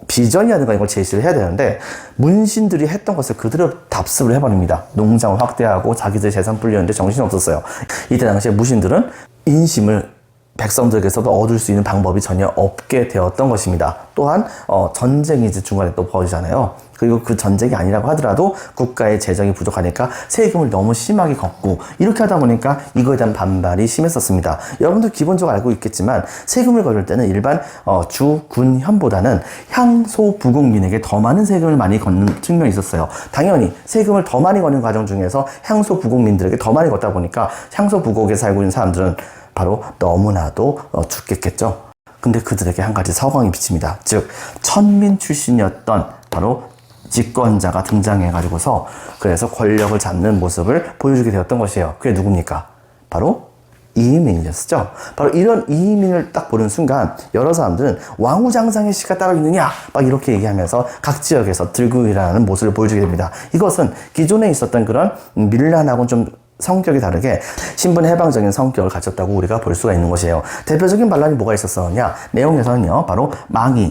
비전이라든가 이걸 제시를 해야 되는데 문신들이 했던 것을 그대로 답습을 해버립니다. 농장을 확대하고 자기들 재산 불리는데 정신이 없었어요. 이때 당시에 무신들은 인심을 백성들에게서도 얻을 수 있는 방법이 전혀 없게 되었던 것입니다. 또한 전쟁이 이제 중간에 또 벌어지잖아요. 그리고 그 전쟁이 아니라고 하더라도 국가의 재정이 부족하니까 세금을 너무 심하게 걷고 이렇게 하다 보니까 이거에 대한 반발이 심했었습니다. 여러분들 기본적으로 알고 있겠지만 세금을 거둘 때는 일반 주, 군, 현보다는 향소, 부국민에게 더 많은 세금을 많이 걷는 측면이 있었어요. 당연히 세금을 더 많이 걷는 과정 중에서 향소, 부국민들에게 더 많이 걷다 보니까 향소, 부국에 살고 있는 사람들은 바로 너무나도 죽겠겠죠. 근데 그들에게 한 가지 서광이 비칩니다. 즉 천민 출신이었던 바로 집권자가 등장해가지고서 그래서 권력을 잡는 모습을 보여주게 되었던 것이에요. 그게 누굽니까? 바로 이민이었죠. 바로 이런 이민을 딱 보는 순간 여러 사람들은 왕후장상의 시가 따로 있느냐 막 이렇게 얘기하면서 각 지역에서 들고 일어나는 모습을 보여주게 됩니다. 이것은 기존에 있었던 그런 밀란하고는 좀 성격이 다르게 신분 해방적인 성격을 가졌다고 우리가 볼 수가 있는 것이에요. 대표적인 반란이 뭐가 있었느냐? 내용에서는요, 바로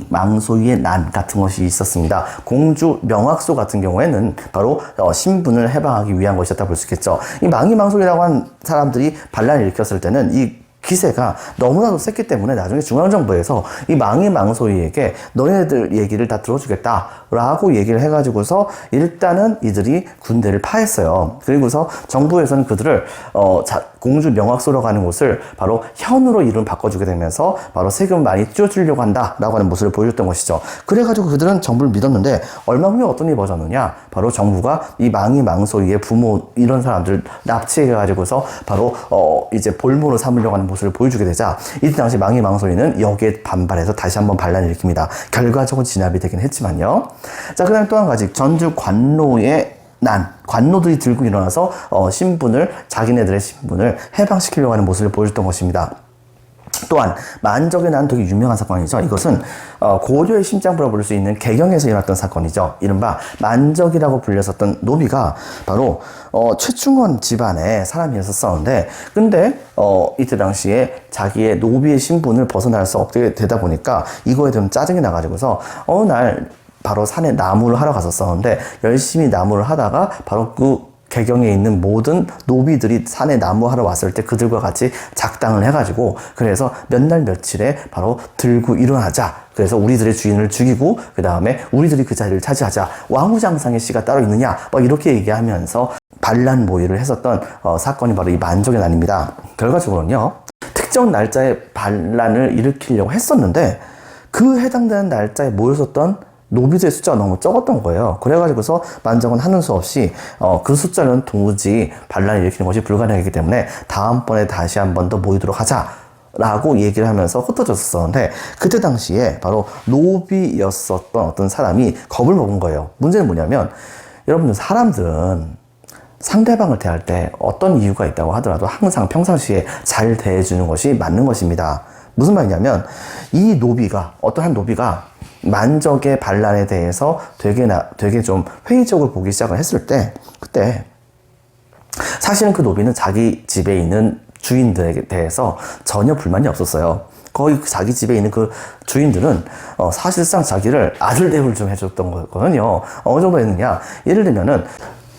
망소위의 난 같은 것이 있었습니다. 공주 명학소 같은 경우에는 바로 신분을 해방하기 위한 것이었다 볼 수 있겠죠. 이 망소위라고 하는 사람들이 반란을 일으켰을 때는 이 기세가 너무나도 셌기 때문에 나중에 중앙정부에서 이 망소위에게 너네들 얘기를 다 들어주겠다라고 얘기를 해가지고서 일단은 이들이 군대를 파했어요. 그리고서 정부에서는 그들을 공주 명학소로 가는 곳을 바로 현으로 이름 바꿔주게 되면서 바로 세금을 많이 쥐어주려고 한다라고 하는 모습을 보여줬던 것이죠. 그래가지고 그들은 정부를 믿었는데 얼마 후에 어떤 일이 벌어졌느냐? 바로 정부가 이 망소위의 부모 이런 사람들을 납치해가지고서 바로 이제 볼모로 삼으려고 하는 모습을 보여주게 되자 이때 당시 망소위는 여기에 반발해서 다시 한번 반란을 일으킵니다. 결과적으로 진압이 되긴 했지만요. 자, 그 다음에 또 한 가지 전주 관노의 관노들이 들고 일어나서 신분을 자기네들의 신분을 해방시키려고 하는 모습을 보여줬던 것입니다. 또한 만적의 난 되게 유명한 사건이죠. 이것은 고려의 심장부라 부를 수 있는 개경에서 일어났던 사건이죠. 이른바 만적이라고 불렸었던 노비가 바로 최충원 집안의 사람이었었는데 근데 이때 당시에 자기의 노비의 신분을 벗어날 수 없게 되다 보니까 이거에 좀 짜증이 나가지고서 어느 날 바로 산에 나무를 하러 갔었었는데 열심히 나무를 하다가 바로 그 개경에 있는 모든 노비들이 산에 나무하러 왔을 때 그들과 같이 작당을 해가지고 그래서 몇 날 며칠에 바로 들고 일어나자. 그래서 우리들의 주인을 죽이고 그 다음에 우리들이 그 자리를 차지하자. 왕후장상의 씨가 따로 있느냐? 막 이렇게 얘기하면서 반란 모의를 했었던 사건이 바로 이 만적의 난입니다. 결과적으로는요. 특정 날짜에 반란을 일으키려고 했었는데 그 해당되는 날짜에 모였었던 노비들의 숫자가 너무 적었던 거예요. 그래가지고서 만적은 하는 수 없이 그 숫자는 도무지 반란을 일으키는 것이 불가능하기 때문에 다음번에 다시 한 번 더 모이도록 하자 라고 얘기를 하면서 흩어졌었는데 그때 당시에 바로 노비였었던 어떤 사람이 겁을 먹은 거예요. 문제는 뭐냐면 여러분들 사람들은 상대방을 대할 때 어떤 이유가 있다고 하더라도 항상 평상시에 잘 대해주는 것이 맞는 것입니다. 무슨 말이냐면 이 노비가 어떤 한 노비가 만적의 반란에 대해서 되게 좀 회의적으로 보기 시작을 했을 때 그때 사실은 그 노비는 자기 집에 있는 주인들에 대해서 전혀 불만이 없었어요. 거의 자기 집에 있는 그 주인들은 사실상 자기를 아들 대우를 좀 해줬던 거거든요. 어느 정도 했느냐? 예를 들면은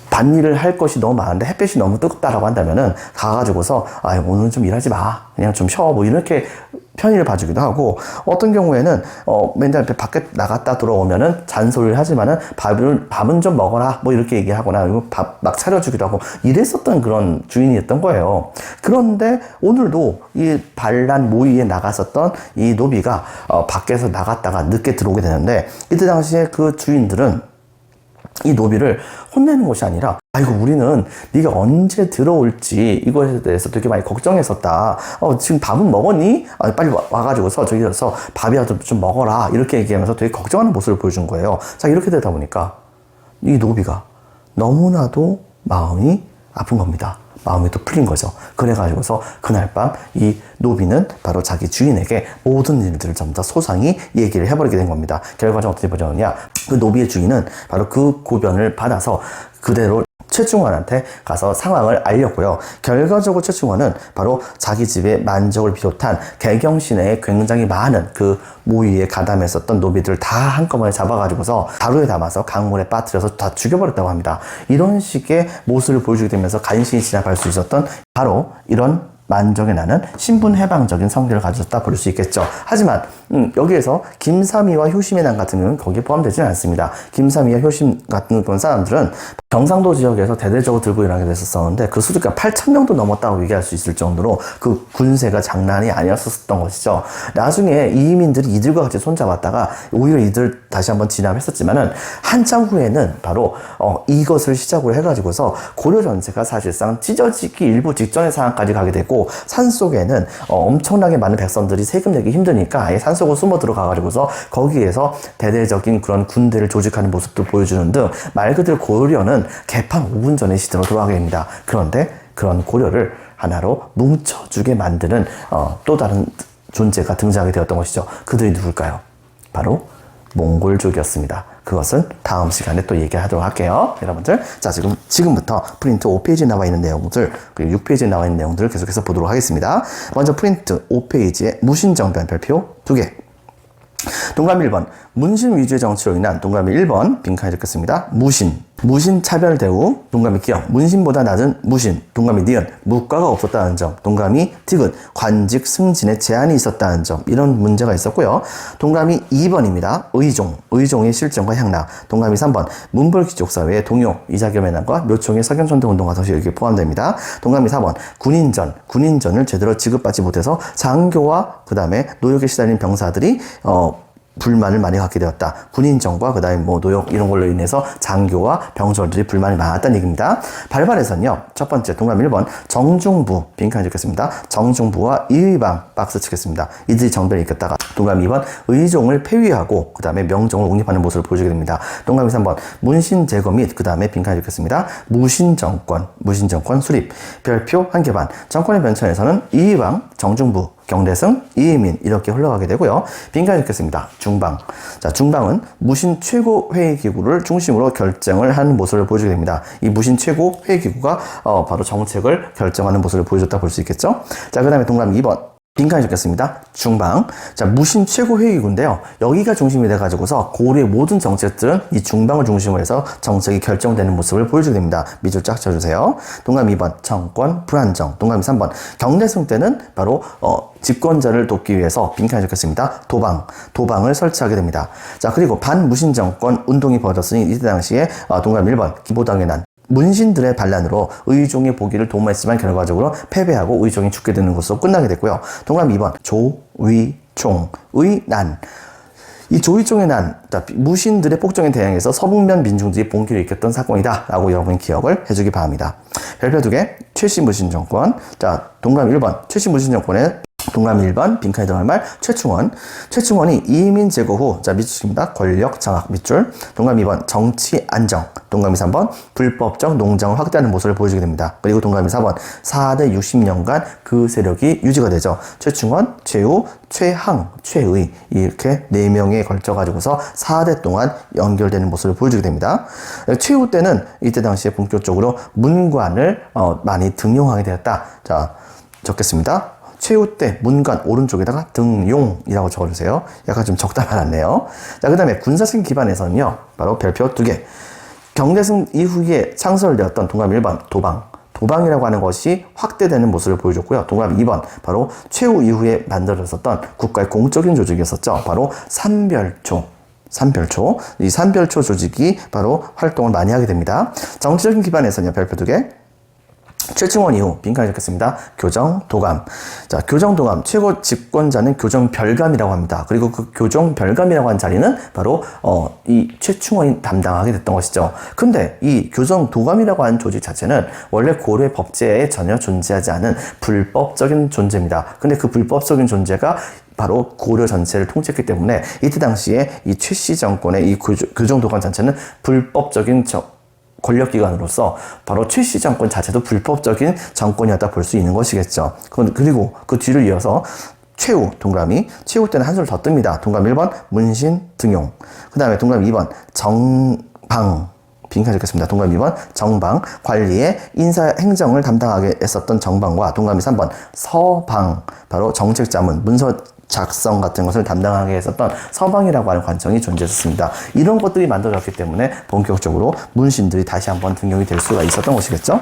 밭일을 할 것이 너무 많은데 햇볕이 너무 뜨겁다라고 한다면은 가가지고서 오늘 좀 일하지 마. 그냥 좀 쉬어. 뭐 이렇게 편의를 봐주기도 하고 어떤 경우에는 맨날 밖에 나갔다 들어오면은 잔소리를 하지만은 밥은 좀 먹어라. 뭐 이렇게 얘기하거나 그리고 밥 막 차려주기도 하고 이랬었던 그런 주인이었던 거예요. 그런데 오늘도 이 반란 모의에 나갔었던 이 노비가 밖에서 나갔다가 늦게 들어오게 되는데 이때 당시에 그 주인들은 이 노비를 혼내는 것이 아니라, 아이고 우리는 네가 언제 들어올지 이것에 대해서 되게 많이 걱정했었다. 지금 밥은 먹었니? 빨리 와가지고서 저기서 밥이라도 좀 먹어라. 이렇게 얘기하면서 되게 걱정하는 모습을 보여준 거예요. 자, 이렇게 되다 보니까 이 노비가 너무나도 마음이 아픈 겁니다. 마음이 또 풀린 거죠. 그래가지고서 그날 밤 이 노비는 바로 자기 주인에게 모든 일들을 전부 다 소상히 얘기를 해버리게 된 겁니다. 결과적으로 어떻게 벌어졌냐? 그 노비의 주인은 바로 그 고변을 받아서 그대로 최충원한테 가서 상황을 알렸고요. 결과적으로 최충원은 바로 자기 집의 만족을 비롯한 개경 시내에 굉장히 많은 그 모의에 가담했었던 노비들을 다 한꺼번에 잡아가지고서 가루에 담아서 강물에 빠뜨려서 다 죽여버렸다고 합니다. 이런 식의 모습을 보여주게 되면서 간신히 진압할 수 있었던 바로 이런 만족에 나는 신분해방적인 성질을 가졌다 볼 수 있겠죠. 하지만 여기에서 김삼이와 효심의 난 같은 경우는 거기에 포함되지는 않습니다. 김삼이와 효심 같은 그런 사람들은 경상도 지역에서 대대적으로 들고 일어나게 됐었는데 그 수주가 8,000명도 넘었다고 얘기할 수 있을 정도로 그 군세가 장난이 아니었었던 것이죠. 나중에 이민들이 이들과 같이 손잡았다가 오히려 이들 다시 한번 진압했었지만은 한참 후에는 바로 이것을 시작으로 해가지고서 고려 전체가 사실상 찢어지기 일부 직전의 상황까지 가게 되고 산속에는 엄청나게 많은 백성들이 세금 내기 힘드니까 아예 산속으로 숨어 들어가가지고서 거기에서 대대적인 그런 군대를 조직하는 모습도 보여주는 등 말 그대로 고려는 개판 5분 전의 시대로 돌아가게 됩니다. 그런데 그런 고려를 하나로 뭉쳐주게 만드는 또 다른 존재가 등장하게 되었던 것이죠. 그들이 누굴까요? 바로 몽골족이었습니다. 그것은 다음 시간에 또 얘기하도록 할게요. 여러분들, 자, 지금부터 프린트 5페이지에 나와 있는 내용들, 그리고 6페이지에 나와 있는 내용들을 계속해서 보도록 하겠습니다. 먼저 프린트 5페이지에 무신정변 별표 2개. 동그라미 1번, 문신 위주의 정치로 인한 동그라미 1번, 빈칸에 적겠습니다. 무신 차별 대우, 동그라미 기역, 문신보다 낮은 무신, 동그라미 니은, 무과가 없었다는 점, 동그라미 디귿, 관직 승진에 제한이 있었다는 점, 이런 문제가 있었고요. 동그라미 2번입니다. 의종의 실정과 향락, 동그라미 3번, 문벌귀족사회의 동요, 이자겸해난과 묘총의 석연천대운동가 사실 여기에 포함됩니다. 동그라미 4번, 군인전을 제대로 지급받지 못해서 장교와 그 다음에 노역에 시달린 병사들이 불만을 많이 갖게 되었다. 군인정과 그 다음에 노역 이런 걸로 인해서 장교와 병졸들이 불만이 많았다는 얘기입니다. 발발에서는요. 첫 번째 동그라미 1번 정중부 빈칸에 적겠습니다. 정중부와 이의방 박스 치겠습니다. 이들이 정변을 이끌다가 동그라미 2번 의종을 폐위하고 그 다음에 명종을 옹립하는 모습을 보여주게 됩니다. 동그라미 3번 문신 제거 및 그 다음에 빈칸에 적겠습니다. 무신정권 수립 별표 1개 반. 정권의 변천에서는 이의방 정중부 경대승, 이의민 이렇게 흘러가게 되고요. 빈칸에 적겠습니다. 중방. 자, 중방은 무신 최고회의기구를 중심으로 결정을 하는 모습을 보여주게 됩니다. 이 무신 최고회의기구가 바로 정책을 결정하는 모습을 보여줬다 볼 수 있겠죠. 자, 그 다음에 동그라미 2번. 빈칸에 적겠습니다. 중방. 자, 무신 최고회의기구인데요. 여기가 중심이 돼가지고서 고려의 모든 정책들은 이 중방을 중심으로 해서 정책이 결정되는 모습을 보여주게 됩니다. 밑줄 쫙 쳐주세요. 동그라미 2번. 정권 불안정. 동그라미 3번. 경대승 때는 바로 집권자를 돕기 위해서 빈칸에 적겠습니다. 도방을 설치하게 됩니다. 자, 그리고 반무신 정권 운동이 벌어졌으니 이때 당시에 동그라미 1번. 기보당의 난. 문신들의 반란으로 의종의 보기를 도모했지만 결과적으로 패배하고 의종이 죽게 되는 것으로 끝나게 됐고요. 동그라미 2번 조위총의 난. 이 조위총의 난, 무신들의 폭정에 대항해서 서북면 민중들이 봉기를 일으켰던 사건이다 라고 여러분 기억을 해주기 바랍니다. 별표 2개 최씨무신 정권. 자, 동그라미 1번 최씨무신 정권의 동그라미 1번 빈칸에 들어갈 말 최충원이 이민 제거 후 자 밑줄입니다. 권력 장악 밑줄. 동그라미 2번 정치 안정. 동그라미 3번 불법적 농장을 확대하는 모습을 보여주게 됩니다. 그리고 동그라미 4번 4대 60년간 그 세력이 유지가 되죠. 최충원, 최우, 최항, 최의 이렇게 4명에 걸쳐 가지고서 4대 동안 연결되는 모습을 보여주게 됩니다. 최우 때는 이때 당시에 본격적으로 문관을 많이 등용하게 되었다. 자, 적겠습니다. 최후 때 문관 오른쪽에다가 등용이라고 적어주세요. 약간 좀 적다 말았네요. 자, 그 다음에 군사승 기반에서는요. 바로 별표 2개. 경대승 이후에 창설되었던 동그라미 1번 도방이라고 하는 것이 확대되는 모습을 보여줬고요. 동그라미 2번 바로 최후 이후에 만들어졌던 국가의 공적인 조직이었었죠. 바로 삼별초. 이 삼별초 조직이 바로 활동을 많이 하게 됩니다. 정치적인 기반에서는요. 별표 2개. 최충원 이후 빈칸을 적겠습니다. 교정도감. 자, 교정도감 최고 집권자는 교정별감이라고 합니다. 그리고 그 교정별감이라고 하는 자리는 바로 이 최충원이 담당하게 됐던 것이죠. 근데 이 교정도감이라고 하는 조직 자체는 원래 고려 법제에 전혀 존재하지 않은 불법적인 존재입니다. 근데 그 불법적인 존재가 바로 고려 전체를 통치했기 때문에 이때 당시에 이 최씨 정권의 이 교정도감 자체는 불법적인 권력기관으로서 바로 최씨 정권 자체도 불법적인 정권이었다 볼 수 있는 것이겠죠. 그리고 그 뒤를 이어서 최후 동그라미, 최후 때는 한 수를 더 뜹니다. 동그라미 1번 문신 등용, 그 다음에 동그라미 2번 정방, 빈칸 적겠습니다. 동그라미 2번 정방, 관리의 인사 행정을 담당하게 했었던 정방과 동그라미 3번 서방, 바로 정책자문, 문서 작성 같은 것을 담당하게 했었던 서방이라고 하는 관청이 존재했습니다. 이런 것들이 만들어졌기 때문에 본격적으로 문신들이 다시 한번 등용이 될 수가 있었던 것이겠죠.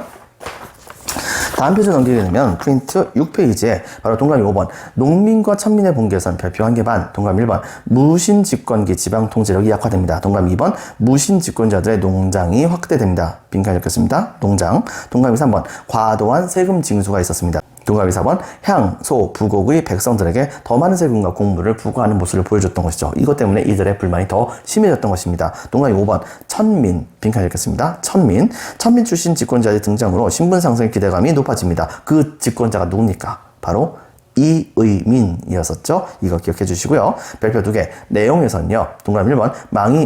다음 페이지 넘기게 되면 프린트 6페이지에 바로 동그라미 5번 농민과 천민의 분계선 별표 1개 반, 동그라미 1번 무신 집권기 지방 통제력이 약화됩니다. 동그라미 2번 무신 집권자들의 농장이 확대됩니다. 빈칸 적겠습니다. 농장. 동그라미 3번 과도한 세금 징수가 있었습니다. 동그라미 4번 향, 소, 부곡의 백성들에게 더 많은 세금과 공물을 부과하는 모습을 보여줬던 것이죠. 이것 때문에 이들의 불만이 더 심해졌던 것입니다. 동그라미 5번 천민, 빈칸 읽겠습니다. 천민 출신 집권자의 등장으로 신분 상승의 기대감이 높아집니다. 그 집권자가 누굽니까? 바로 이의민이었었죠. 이거 기억해 주시고요. 별표 2개. 내용에서는요. 동그라미 1번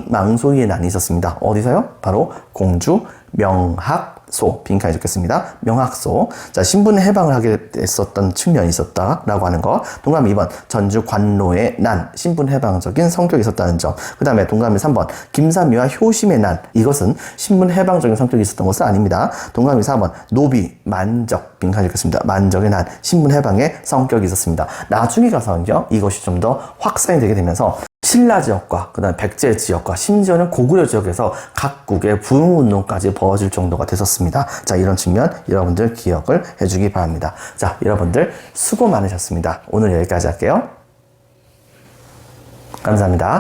망소의 난이 있었습니다. 어디서요? 바로 공주 명학소, 빈칸에 적겠습니다. 명학소. 자, 신분 해방을 하게 됐었던 측면이 있었다라고 하는 거. 동그라미 2번 전주 관로의 난, 신분 해방적인 성격이 있었다는 점. 그 다음에 동그라미 3번 김삼위와 효심의 난, 이것은 신분 해방적인 성격이 있었던 것은 아닙니다. 동그라미 4번 노비, 만적, 빈칸에 적겠습니다. 만적의 난, 신분 해방의 성격이 있었습니다. 나중에 가서는요, 이것이 좀 더 확산이 되게 되면서 신라 지역과 그 다음에 백제 지역과 심지어는 고구려 지역에서 각국의 부흥운동까지 벌어질 정도가 됐었습니다. 자, 이런 측면 여러분들 기억을 해주기 바랍니다. 자, 여러분들 수고 많으셨습니다. 오늘 여기까지 할게요. 감사합니다.